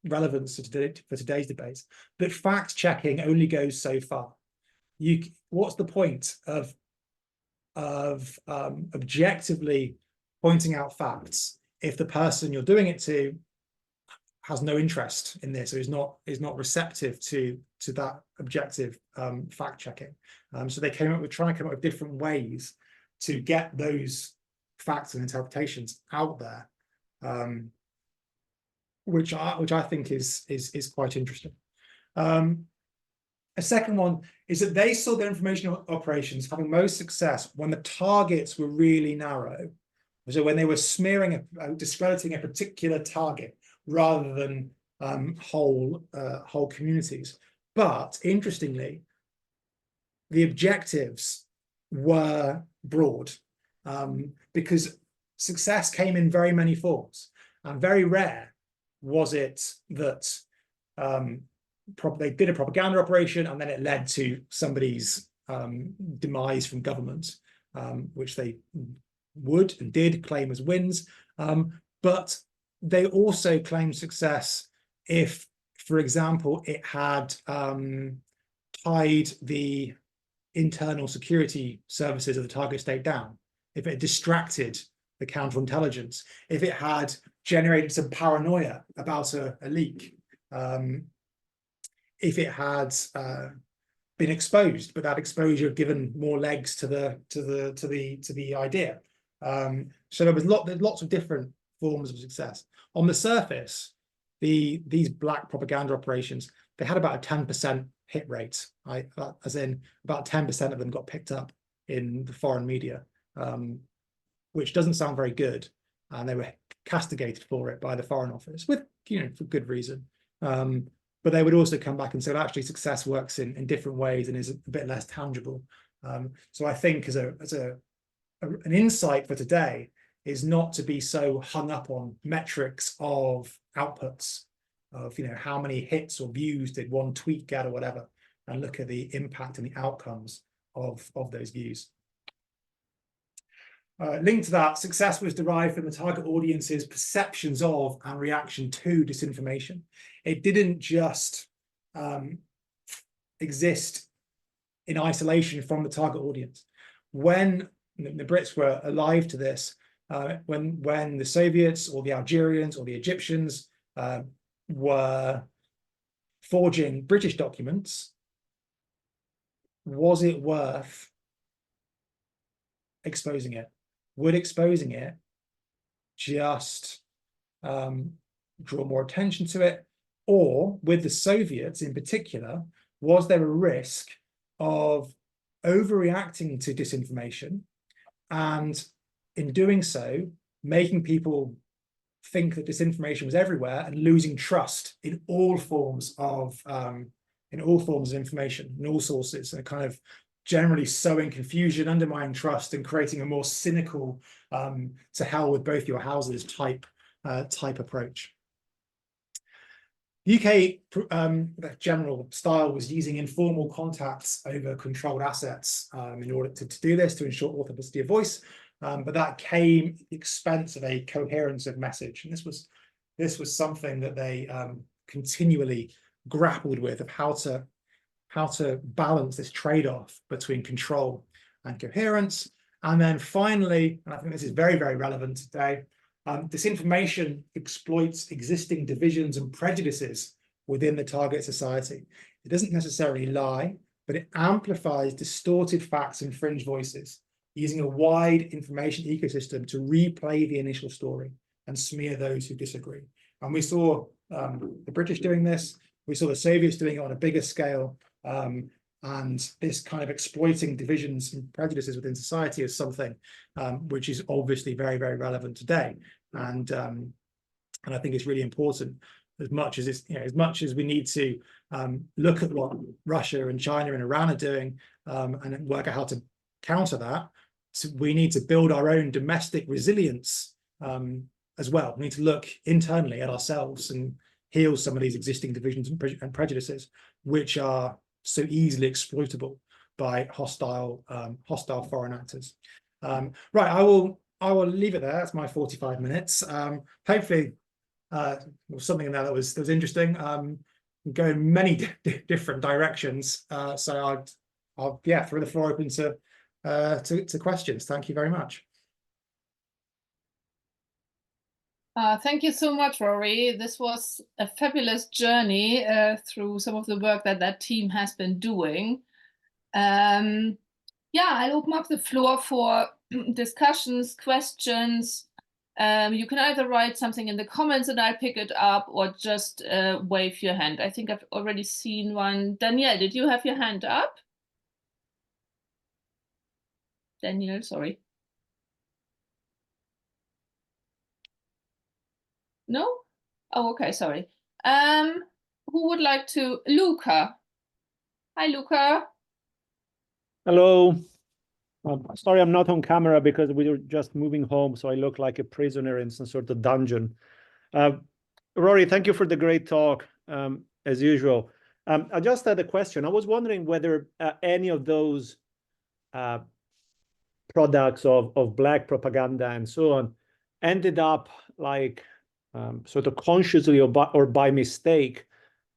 relevance for today's debates, that fact-checking only goes so far. What's the point of objectively pointing out facts if the person you're doing it to has no interest in this, or is not receptive to that objective fact-checking? So they trying to come up with different ways to get those facts and interpretations out there, which I think is quite interesting. A second one is that they saw their information operations having most success when the targets were really narrow. So when they were smearing, discrediting a particular target rather than whole communities. But interestingly, the objectives were broad, because success came in very many forms, and very rare was it that they did a propaganda operation and then it led to somebody's demise from government, which they would and did claim as wins. But they also claimed success if, for example, it had tied the internal security services of the target state down, if it distracted the counterintelligence, if it had generated some paranoia about a leak, if it had been exposed, but that exposure given more legs to the idea. So there's lots of different forms of success. On the surface, these black propaganda operations, they had about a 10% hit rate, as in about 10% of them got picked up in the foreign media, which doesn't sound very good, and they were castigated for it by the Foreign Office with, for good reason. But they would also come back and say, well, actually, success works in different ways and is a bit less tangible. So I think as an insight for today is not to be so hung up on metrics of outputs, of how many hits or views did one tweet get or whatever, and look at the impact and the outcomes of those views. Linked to that, success was derived from the target audience's perceptions of and reaction to disinformation. It didn't just exist in isolation from the target audience. When the Brits were alive to this, when the Soviets or the Algerians or the Egyptians were forging British documents, was it worth exposing it? Would exposing it just draw more attention to it? Or with the Soviets in particular, was there a risk of overreacting to disinformation and in doing so, making people think that disinformation was everywhere and losing trust in all forms of information, in all sources, and kind of generally sowing confusion, undermining trust, and creating a more cynical to hell with both your houses type approach. UK the general style was using informal contacts over controlled assets in order to do this, to ensure authenticity of voice. But that came at the expense of a coherence of message. And this was something that they continually grappled with, of how to balance this trade-off between control and coherence. And then finally, and I think this is very, very relevant today, disinformation exploits existing divisions and prejudices within the target society. It doesn't necessarily lie, but it amplifies distorted facts and fringe voices, using a wide information ecosystem to replay the initial story and smear those who disagree. And we saw the British doing this, we saw the Soviets doing it on a bigger scale, and this kind of exploiting divisions and prejudices within society is something which is obviously very, very relevant today. And I think it's really important, as much as as much as we need to look at what Russia and China and Iran are doing and work out how to counter that. So we need to build our own domestic resilience as well. We need to look internally at ourselves and heal some of these existing divisions and prejudices, which are so easily exploitable by hostile foreign actors. Right, I will leave it there. That's my 45 minutes. Hopefully, there was something in there that was interesting. Go in many different directions. So I'll throw the floor open to questions. Thank you very much. Thank you so much, Rory. This was a fabulous journey through some of the work that team has been doing. I'll open up the floor for discussions, questions. You can either write something in the comments and I'll pick it up, or just wave your hand. I think I've already seen one. Danielle, did you have your hand up? Danielle, sorry. No? Oh, okay, sorry. Who would like to? Luca. Hi, Luca. Hello. Sorry, I'm not on camera because we were just moving home, so I look like a prisoner in some sort of dungeon. Rory, thank you for the great talk, as usual. I just had a question. I was wondering whether any of those products of black propaganda and so on ended up like sort of consciously or by mistake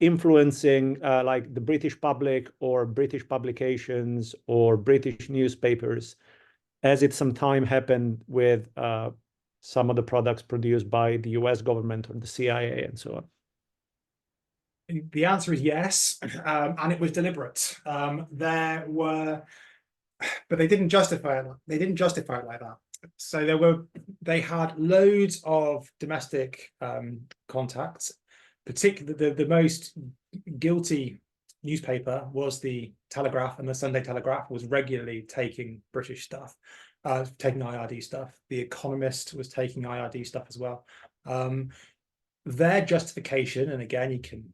influencing like the British public or British publications or British newspapers, as it sometimes happened with some of the products produced by the US government or the CIA and so on? The answer is yes, and it was deliberate. There were, but they didn't justify it. They didn't justify it like that. So they had loads of domestic contacts. Particularly, the most guilty newspaper was the Telegraph, and the Sunday Telegraph was regularly taking British stuff, taking IRD stuff. The Economist was taking IRD stuff as well. Their justification, and again, you can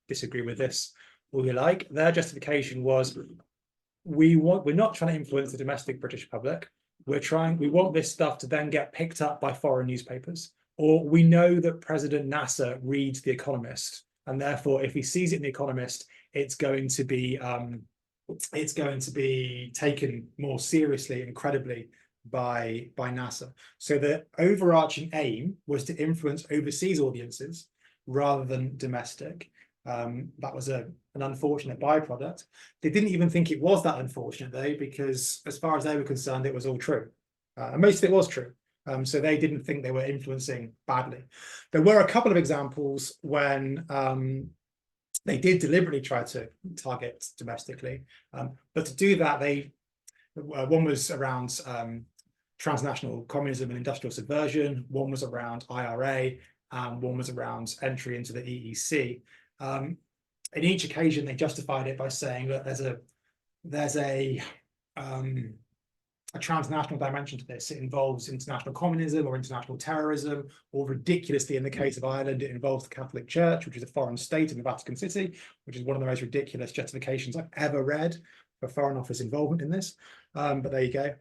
disagree with this all you like, their justification was, we're not trying to influence the domestic British public. We want this stuff to then get picked up by foreign newspapers. Or we know that President Nasser reads The Economist, and therefore, if he sees it in The Economist, it's going to be taken more seriously and credibly by Nasser. So the overarching aim was to influence overseas audiences rather than domestic. That was an unfortunate byproduct. They didn't even think it was that unfortunate, though, because as far as they were concerned, it was all true. And most of it was true. So they didn't think they were influencing badly. There were a couple of examples when they did deliberately try to target domestically. But to do that, one was around transnational communism and industrial subversion. One was around IRA. and one was around entry into the EEC. In each occasion, they justified it by saying that there's a transnational dimension to this. It involves international communism or international terrorism, or ridiculously, in the case of Ireland, it involves the Catholic Church, which is a foreign state in the Vatican City, which is one of the most ridiculous justifications I've ever read for Foreign Office involvement in this. But there you go.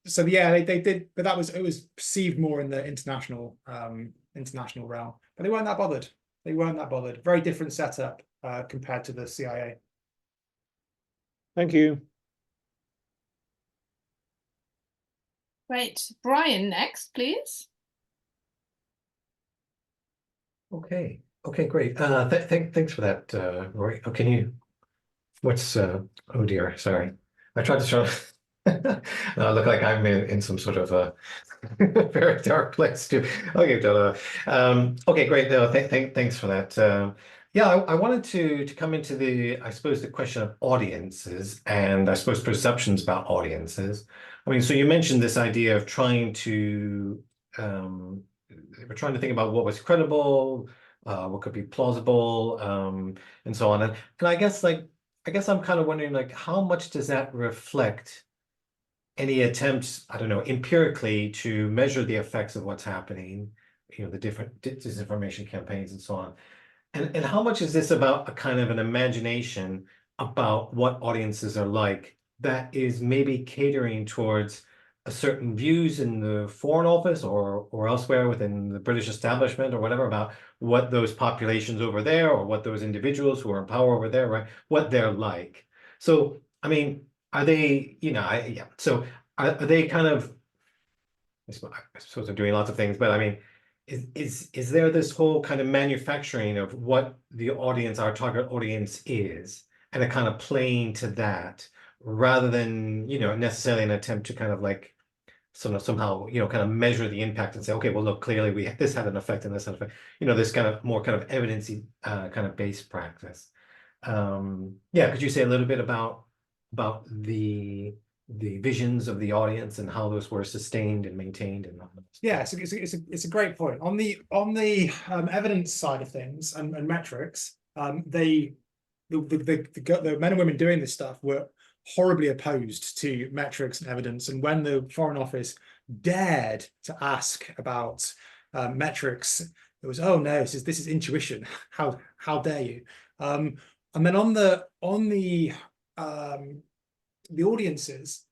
So yeah, they did, but it was perceived more in the international realm. But they weren't that bothered. They weren't that bothered. Very different setup compared to the CIA. Thank you. Great. Brian, next, please. Okay, great. Thanks for that, Rory. Oh, can you, oh dear, sorry. I tried to show, look like I'm in some sort of a very dark place too. Okay, okay, great. No, thanks for that. Yeah, I wanted to come into I suppose the question of audiences and I suppose perceptions about audiences. I mean, so you mentioned this idea of trying to, we're trying to think about what was credible, what could be plausible, and so on. And I guess I'm kind of wondering, like, how much does that reflect any attempts, I don't know, empirically to measure the effects of what's happening, you know, the different disinformation campaigns and so on. And how much is this about a kind of an imagination about what audiences are like that is maybe catering towards a certain views in the Foreign Office or elsewhere within the British establishment or whatever about what those populations over there or what those individuals who are in power over there, right, what they're like. So, I mean, are they, you know, yeah, so are they kind of, I suppose they're doing lots of things, but I mean, is there this whole kind of manufacturing of what the audience, our target audience is, and a kind of playing to that rather than, you know, necessarily an attempt to kind of like somehow, you know, kind of measure the impact and say, okay, well, look, clearly this had an effect and this had an effect, you know, this kind of more kind of evidence-y kind of based practice. Yeah, could you say a little bit about the visions of the audience and how those were sustained and maintained and yeah, it's a great point on the evidence side of things and metrics. The men and women doing this stuff were horribly opposed to metrics and evidence, and when the Foreign Office dared to ask about metrics, it was, oh no, this is intuition. How dare you? And then on the audiences,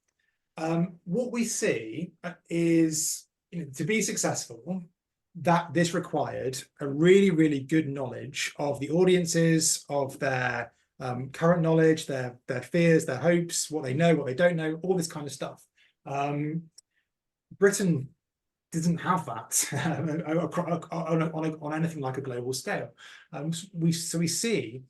what we see is, you know, to be successful, that this required a really, really good knowledge of the audiences, of their current knowledge, their fears, their hopes, what they know, what they don't know, all this kind of stuff. Britain didn't have that on anything like a global scale. We see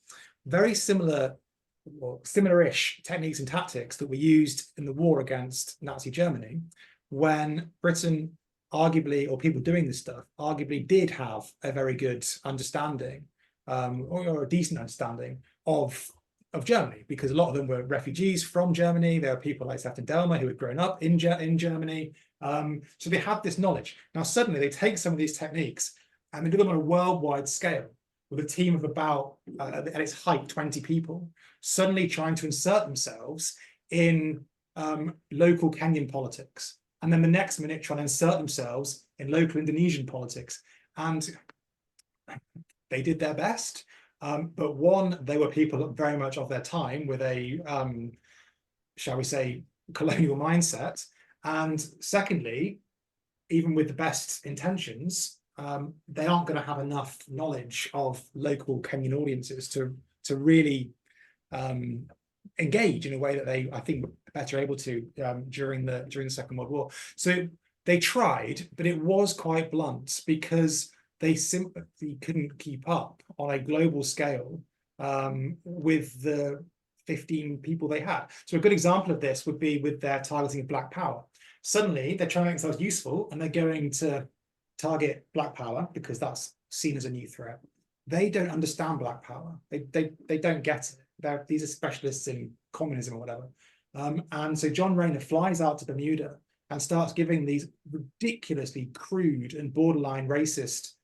very similar-ish techniques and tactics that were used in the war against Nazi Germany, when Britain arguably, or people doing this stuff, arguably did have a very good understanding or a decent understanding of Germany, because a lot of them were refugees from Germany. There are people like Sefton Delmer who had grown up in Germany. So they had this knowledge. Now suddenly they take some of these techniques and they do them on a worldwide scale with a team of about, at its height, 20 people, suddenly trying to insert themselves in local Kenyan politics. And then the next minute trying to insert themselves in local Indonesian politics. And they did their best. But one, they were people very much of their time with a, shall we say, colonial mindset. And secondly, even with the best intentions, they aren't going to have enough knowledge of local Kenyan audiences to really engage in a way that they, I think, were better able to during the Second World War. So they tried, but it was quite blunt because they simply couldn't keep up on a global scale with the 15 people they had. So a good example of this would be with their targeting of Black Power. Suddenly they're trying to make themselves useful and they're going to target Black Power because that's seen as a new threat. They don't understand Black Power. They don't get it. These are specialists in communism or whatever. And so John Rayner flies out to Bermuda and starts giving these ridiculously crude and borderline racist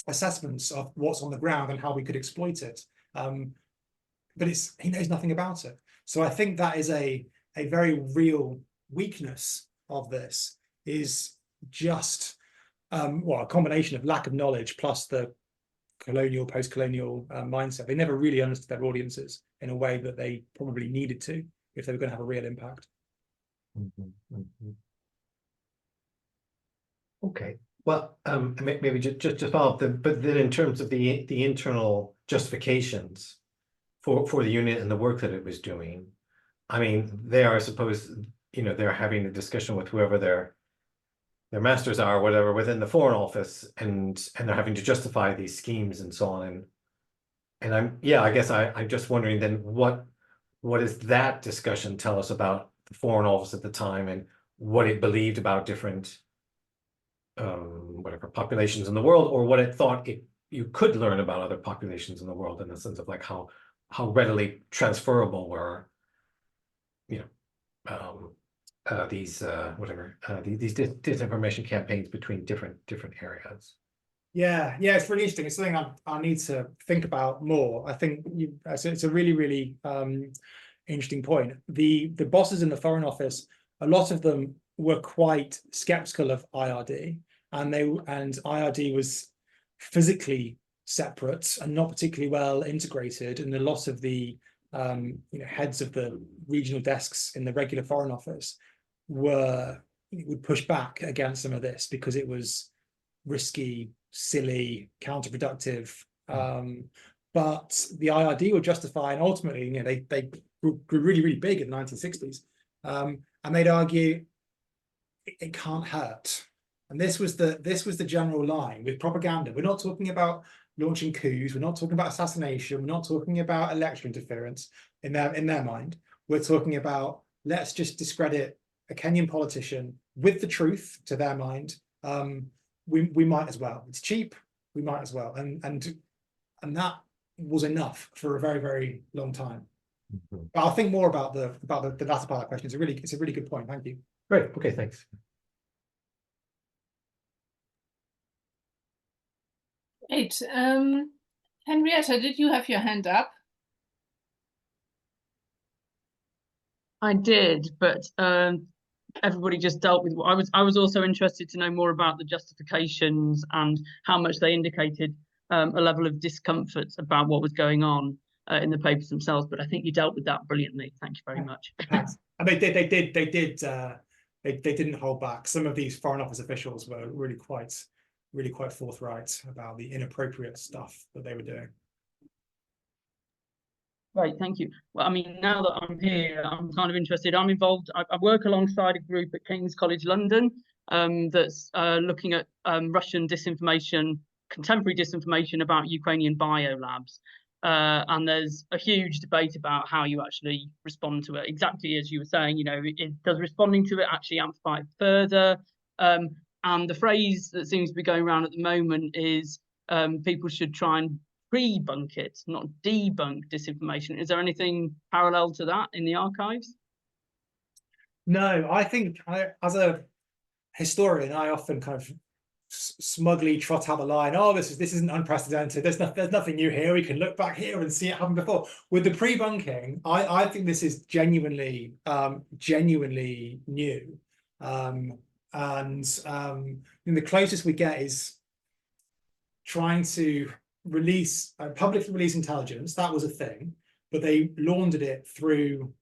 assessments of what's on the ground and how we could exploit it. But he knows nothing about it. So I think that is a very real weakness of this, is just well, a combination of lack of knowledge plus the colonial, post-colonial mindset. They never really understood their audiences in a way that they probably needed to if they were going to have a real impact. Okay. Well, maybe just to follow up, but then in terms of the internal justifications for the unit and the work that it was doing, I mean, they are, I suppose, you know, they're having a discussion with whoever their masters are, or whatever, within the Foreign Office, and they're having to justify these schemes and so on. And I guess I'm just wondering then, what does that discussion tell us about the Foreign Office at the time, and what it believed about different whatever populations in the world, or what it thought you could learn about other populations in the world, in the sense of like how readily transferable were, you know, these these disinformation campaigns between different areas. Yeah, it's really interesting. It's something I need to think about more. I think it's a really interesting point. The bosses in the Foreign Office, a lot of them were quite skeptical of IRD, and IRD was physically separate and not particularly well integrated, and a lot of the heads of the regional desks in the regular Foreign Office would push back against some of this because it was risky, silly, counterproductive. But the IRD would justify, and ultimately, they grew really big in the 1960s, and they'd argue it can't hurt. And this was the general line with propaganda. We're not talking about launching coups. We're not talking about assassination. We're not talking about election interference in their mind. We're talking about, let's just discredit a Kenyan politician with the truth to their mind. We might as well. It's cheap. We might as well. And that was enough for a very long time. But I'll think more about the latter part of the question. It's a really good point. Thank you. Great. Okay. Thanks. Great. Henrietta, did you have your hand up? I did, but everybody just dealt with what I was also interested to know more about the justifications and how much they indicated a level of discomfort about what was going on in the papers themselves. But I think you dealt with that brilliantly. Thank you very much. Thanks. And they didn't hold back. Some of these Foreign Office officials were really quite forthright about the inappropriate stuff that they were doing. Right, thank you. Well, I mean, now that I'm here, I'm kind of interested. I'm involved. I work alongside a group at King's College London that's looking at Russian disinformation, contemporary disinformation about Ukrainian biolabs. And there's a huge debate about how you actually respond to it. Exactly as you were saying, does responding to it actually amplify it further? And the phrase that seems to be going around at the moment is people should try and pre-bunk it, not debunk disinformation. Is there anything parallel to that in the archives? No, I think as a historian, I often kind of smugly trot out the line, oh, this isn't unprecedented. There's nothing new here. We can look back here and see it happen before. With the pre-bunking, I think this is genuinely new. The closest we get is trying to publicly release intelligence. That was a thing, but they laundered it through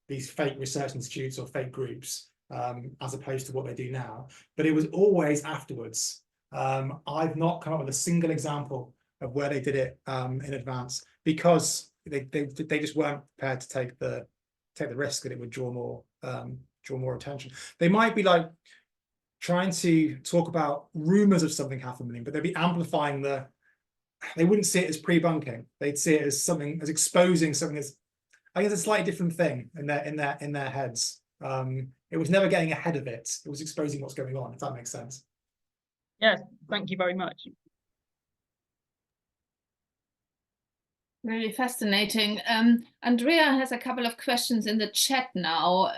these fake research institutes or fake groups, as opposed to what they do now. But it was always afterwards. I've not come up with a single example of where they did it in advance, because they just weren't prepared to take the risk that it would draw more attention. They might be like trying to talk about rumors of something happening, but they'd be amplifying they wouldn't see it as pre-bunking. They'd see it as something, as exposing something as, I guess, a slightly different thing in their heads. It was never getting ahead of it. It was exposing what's going on, if that makes sense. Yes, thank you very much. Really fascinating. Andrea has a couple of questions in the chat now,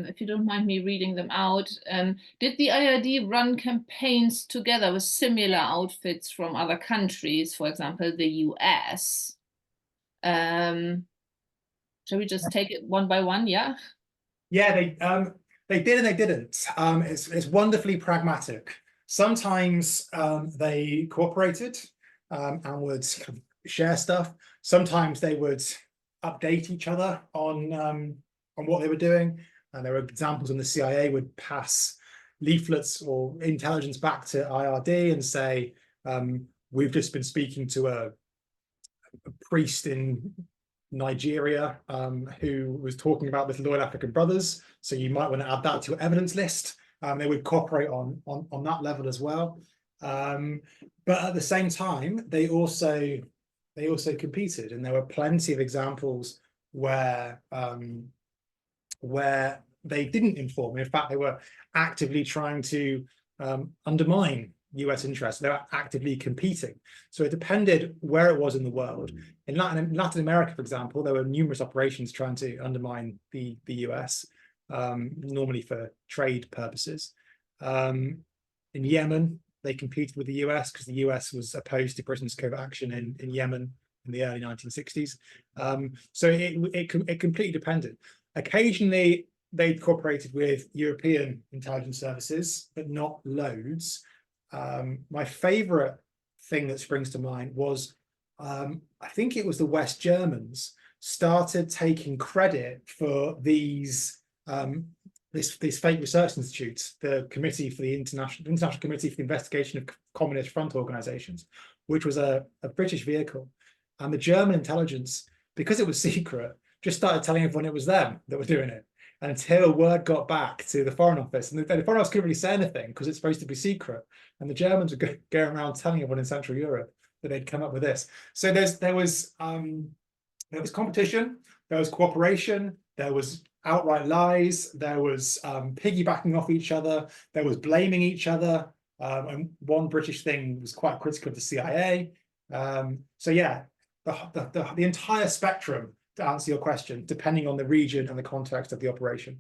if you don't mind me reading them out. Did the IRD run campaigns together with similar outfits from other countries, for example, the US? Shall we just take it one by one? Yeah. Yeah, they did and they didn't. It's wonderfully pragmatic. Sometimes they cooperated and would share stuff. Sometimes they would update each other on what they were doing. And there were examples when the CIA would pass leaflets or intelligence back to IRD and say, we've just been speaking to a priest in Nigeria who was talking about the Loyal African Brothers, so you might want to add that to your evidence list. They would cooperate on that level as well, but at the same time they also competed, and there were plenty of examples where they didn't inform. In fact, they were actively trying to undermine US interests. They were actively competing. So it depended where it was in the world. In Latin America, for example, there were numerous operations trying to undermine the US, normally for trade purposes. In Yemen, they competed with the US because the US was opposed to Britain's covert action in Yemen in the early 1960s. So it completely depended. Occasionally, they cooperated with European intelligence services, but not loads. My favorite thing that springs to mind was, I think it was the West Germans started taking credit for these fake research institutes, the Committee for the International Committee for the Investigation of Communist Front Organizations, which was a British vehicle. And the German intelligence, because it was secret, just started telling everyone it was them that were doing it, until word got back to the Foreign Office. And the Foreign Office couldn't really say anything because it's supposed to be secret. And the Germans were going around telling everyone in Central Europe that they'd come up with this. So there was competition, there was cooperation, there was outright lies, there was piggybacking off each other, there was blaming each other. And one British thing was quite critical of the CIA. So yeah, the entire spectrum, to answer your question, depending on the region and the context of the operation.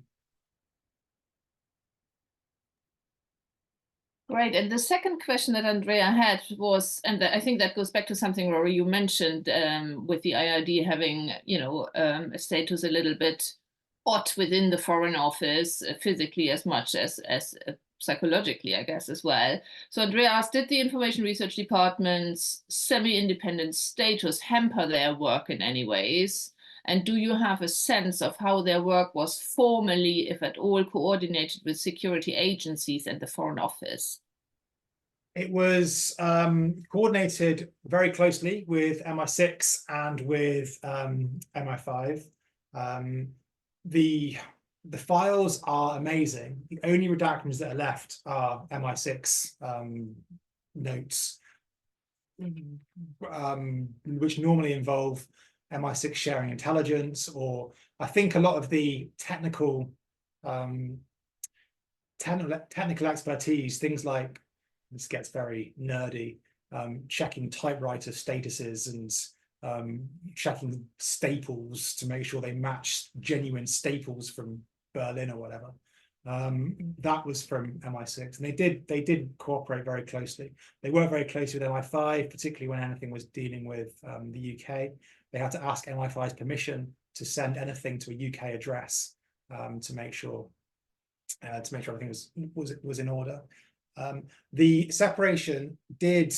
Great. And the second question that Andrea had was, and I think that goes back to something, Rory, you mentioned with the IRD having, a status a little bit odd within the Foreign Office, physically as much as psychologically, I guess, as well. So Andrea asked, did the Information Research Department's semi-independent status hamper their work in any ways? And do you have a sense of how their work was formally, if at all, coordinated with security agencies and the Foreign Office? It was coordinated very closely with MI6 and with MI5. The files are amazing. The only redactions that are left are MI6 notes, which normally involve MI6 sharing intelligence, or I think a lot of the technical expertise, things like, this gets very nerdy, checking typewriter statuses and checking staples to make sure they match genuine staples from Berlin or whatever. That was from MI6, and they did cooperate very closely. They worked very closely with MI5, particularly when anything was dealing with the UK. They had to ask MI5's permission to send anything to a UK address to make sure everything was in order. The separation did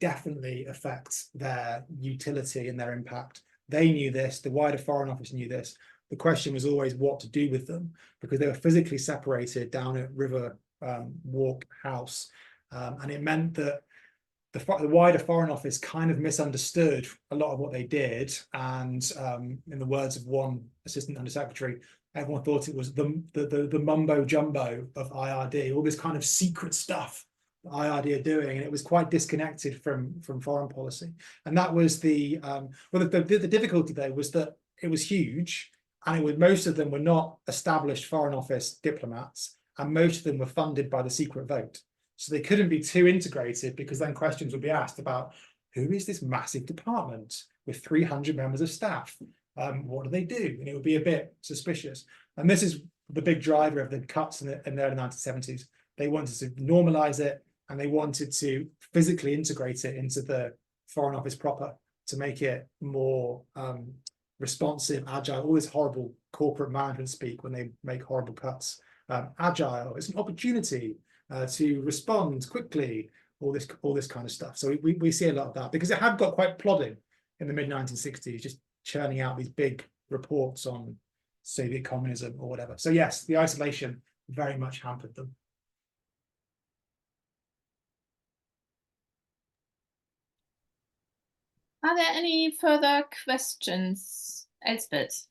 definitely affect their utility and their impact. They knew this, the wider Foreign Office knew this. The question was always what to do with them, because they were physically separated down at River Walk House. And it meant that the wider Foreign Office kind of misunderstood a lot of what they did. And in the words of one Assistant Under Secretary, everyone thought it was the mumbo jumbo of IRD, all this kind of secret stuff that IRD are doing, and it was quite disconnected from foreign policy. And that was the difficulty there was that it was huge, and most of them were not established Foreign Office diplomats, and most of them were funded by the secret vote. So they couldn't be too integrated, because then questions would be asked about, who is this massive department? with 300 members of staff. What do they do? And it would be a bit suspicious. And this is the big driver of the cuts in the early 1970s. They wanted to normalize it, and they wanted to physically integrate it into the Foreign Office proper to make it more responsive, agile, all this horrible corporate management speak when they make horrible cuts. Agile, it's an opportunity to respond quickly, all this kind of stuff. So we see a lot of that, because it had got quite plodding in the mid-1960s, just churning out these big reports on Soviet communism or whatever. So yes, the isolation very much hampered them. Are there any further questions, Elspeth?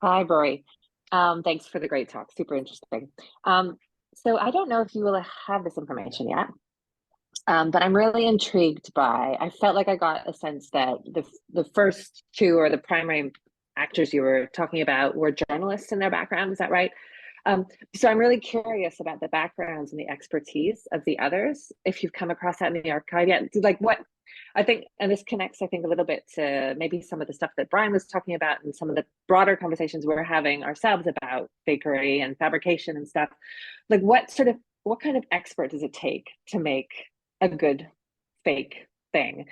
Hi, Rory. Thanks for the great talk. Super interesting. So I don't know if you will have this information yet, but I'm really intrigued by, I felt like I got a sense that the first two, or the primary actors you were talking about, were journalists in their background. Is that right? So I'm really curious about the backgrounds and the expertise of the others, if you've come across that in the archive yet. Like what, I think, and this connects, I think, a little bit to maybe some of the stuff that Brian was talking about and some of the broader conversations we're having ourselves about fakery and fabrication and stuff. Like what kind of expert does it take to make a good fake thing?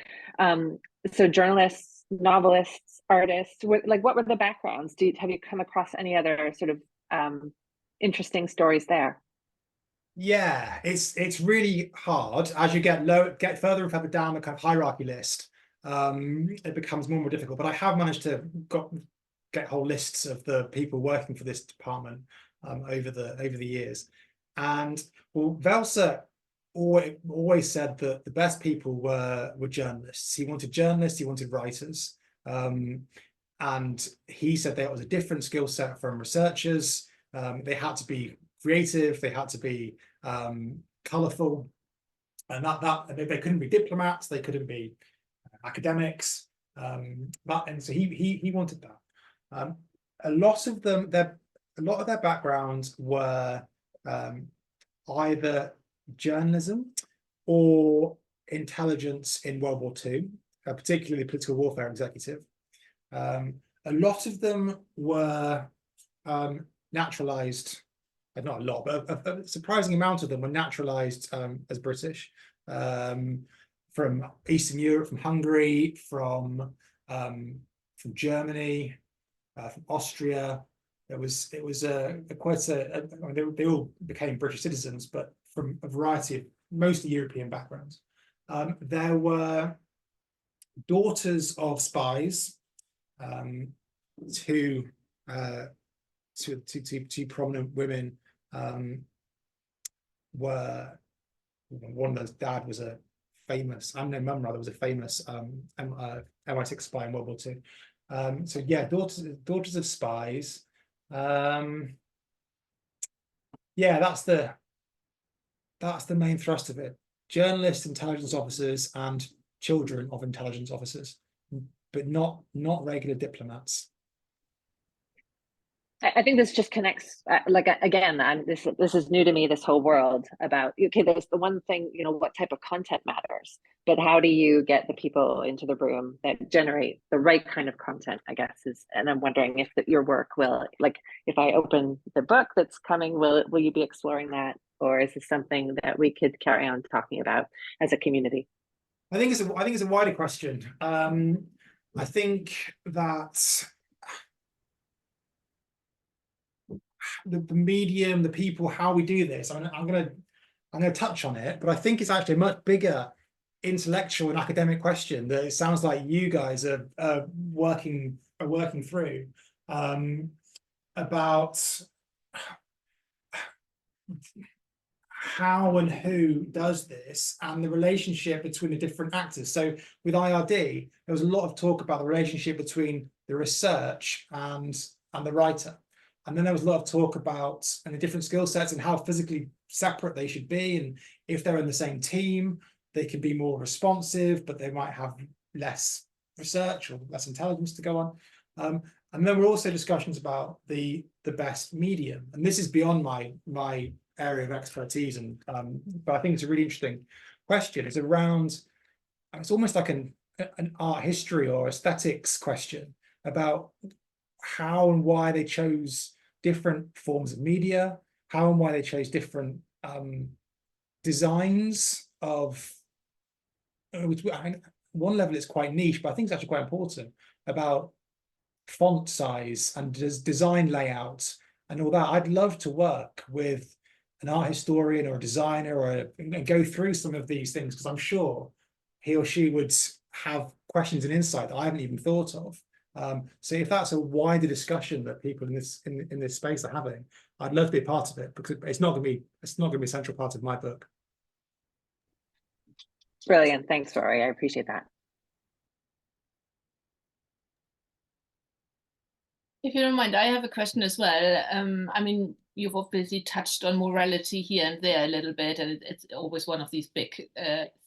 So journalists, novelists, artists, what were the backgrounds? Have you come across any other sort of interesting stories there? Yeah, it's really hard as you get further and further down the kind of hierarchy list. It becomes more and more difficult. But I have managed to get whole lists of the people working for this department over the years. And well, Velsa always said that the best people were journalists. He wanted journalists, he wanted writers, and he said that it was a different skill set from researchers. They had to be creative, they had to be colourful, and that they couldn't be diplomats, they couldn't be academics, and so he wanted that. A lot of their backgrounds were either journalism or intelligence in World War II, particularly political warfare executive. A lot of them were naturalized. Not a lot, but a surprising amount of them were naturalized as British, from Eastern Europe, from Hungary, from Germany, from Austria. It was quite a I mean, they all became British citizens, but from a variety of mostly European backgrounds. There were daughters of spies, two prominent women. Were one of those, dad was a famous, no, mum rather, was a famous MI6 spy in World War II. So yeah, daughters of spies. Yeah, that's the main thrust of it. Journalists, intelligence officers, and children of intelligence officers, but not regular diplomats. I think this just connects, like, again, this is new to me, this whole world about, okay, there's the one thing, what type of content matters, but how do you get the people into the room that generate the right kind of content, I guess, and I'm wondering if your work will, like, if I open the book that's coming, will you be exploring that? Or is this something that we could carry on talking about as a community? I think it's a wider question. I think that the medium, the people, how we do this, I'm gonna touch on it, but I think it's actually a much bigger intellectual and academic question that it sounds like you guys are working through, about how and who does this and the relationship between the different actors. So with IRD, there was a lot of talk about the relationship between the research and the writer. And then there was a lot of talk about the different skill sets and how physically separate they should be. And if they're in the same team, they can be more responsive, but they might have less research or less intelligence to go on. And then we're also discussions about the best medium. And this is beyond my area of expertise. And but I think it's a really interesting question. It's around, it's almost like an art history or aesthetics question about how and why they chose different forms of media, how and why they chose different designs of, one level it's quite niche, but I think it's actually quite important, about font size and design layout and all that. I'd love to work with an art historian or a designer or go through some of these things, because I'm sure he or she would have questions and insight that I haven't even thought of. So if that's a wider discussion that people in this space are having, I'd love to be a part of it, because it's not going to be a central part of my book. Brilliant. Thanks, Rory. I appreciate that. If you don't mind, I have a question as well. I mean, you've obviously touched on morality here and there a little bit, and it's always one of these big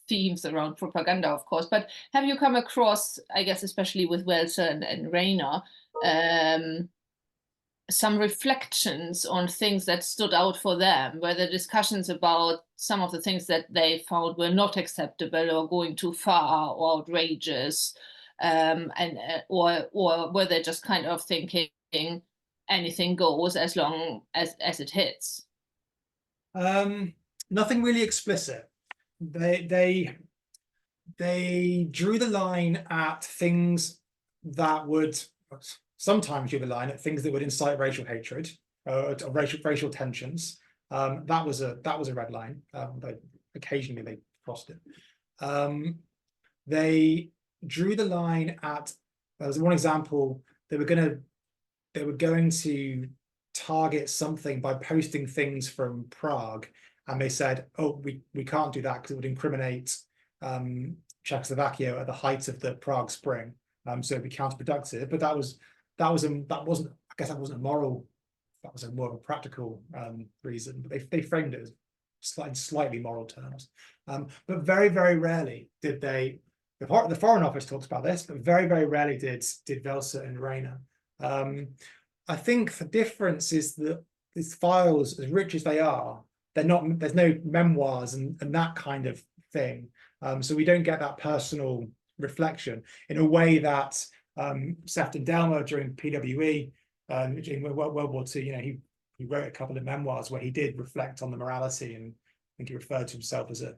themes around propaganda, of course. But have you come across, I guess, especially with Welser and Rayner, some reflections on things that stood out for them, where the discussions about some of the things that they found were not acceptable or going too far or outrageous, or were they just kind of thinking anything goes as long as it hits? Nothing really explicit. They drew the line at things that would sometimes drew the line at things that would incite racial hatred, racial tensions. That was a red line. But occasionally they crossed it. They drew the line at, there was one example, they were going to target something by posting things from Prague, and they said, oh, we can't do that because it would incriminate Czechoslovakia at the height of the Prague Spring, so it'd be counterproductive. But that wasn't, I guess that wasn't a moral, that was more of a practical reason. But they framed it as slightly moral terms. But very, very rarely did they. The Foreign Office talks about this, but very, very rarely did Welser and Rayner. I think the difference is that these files, as rich as they are, they're not. There's no memoirs and that kind of thing. So we don't get that personal reflection in a way that Sefton Delmer during PWE, during World War II, you know, he wrote a couple of memoirs where he did reflect on the morality, and I think he referred to himself as a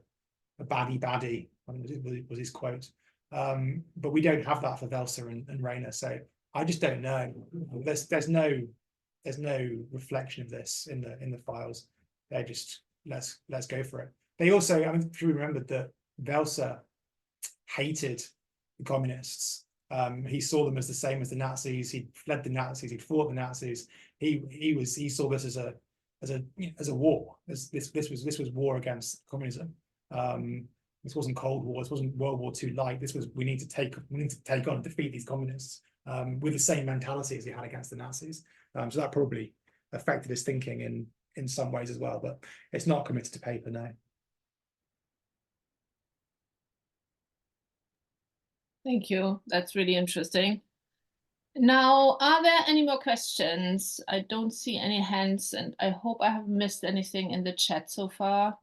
baddie, I think was his quote. But we don't have that for Welser and Rayner, so I just don't know. There's no reflection of this in the files. They're just let's go for it. They also, I mean, if you remember that Welser hated the communists. He saw them as the same as the Nazis. He fled the Nazis. He fought the Nazis. He saw this as a war. This was war against communism. This wasn't Cold War. This wasn't World War II light. This was we need to take on and defeat these communists with the same mentality as he had against the Nazis. So that probably affected his thinking in some ways as well. But it's not committed to paper now. Thank you. That's really interesting. Now, are there any more questions? I don't see any hands, and I hope I haven't missed anything in the chat so far.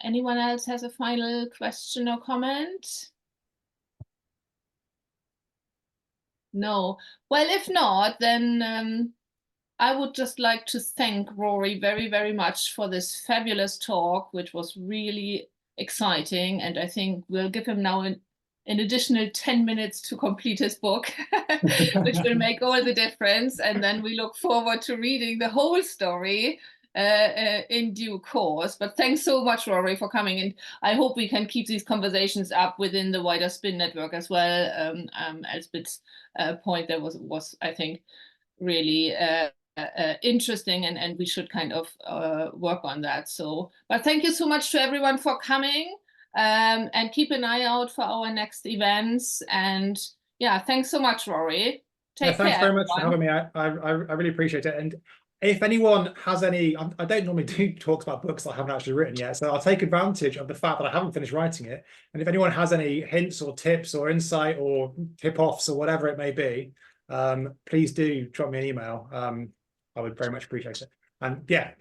Anyone else has a final question or comment? No. Well, if not, then I would just like to thank Rory very, very much for this fabulous talk, which was really exciting. And I think we'll give him now an additional 10 minutes to complete his book, which will make all the difference. And then we look forward to reading the whole story in due course. But thanks so much, Rory, for coming. And I hope we can keep these conversations up within the wider SPIN network as well. Elspeth's point there was, I think, really interesting, and we should kind of work on that. So, but thank you so much to everyone for coming, and keep an eye out for our next events. And yeah, thanks so much, Rory. Take care. Thanks very much for having me. I really appreciate it. And if anyone has any, I don't normally do talks about books that I haven't actually written yet, so I'll take advantage of the fact that I haven't finished writing it. And if anyone has any hints or tips or insight or tip-offs or whatever it may be, please do drop me an email. I would very much appreciate it. And yeah, thanks.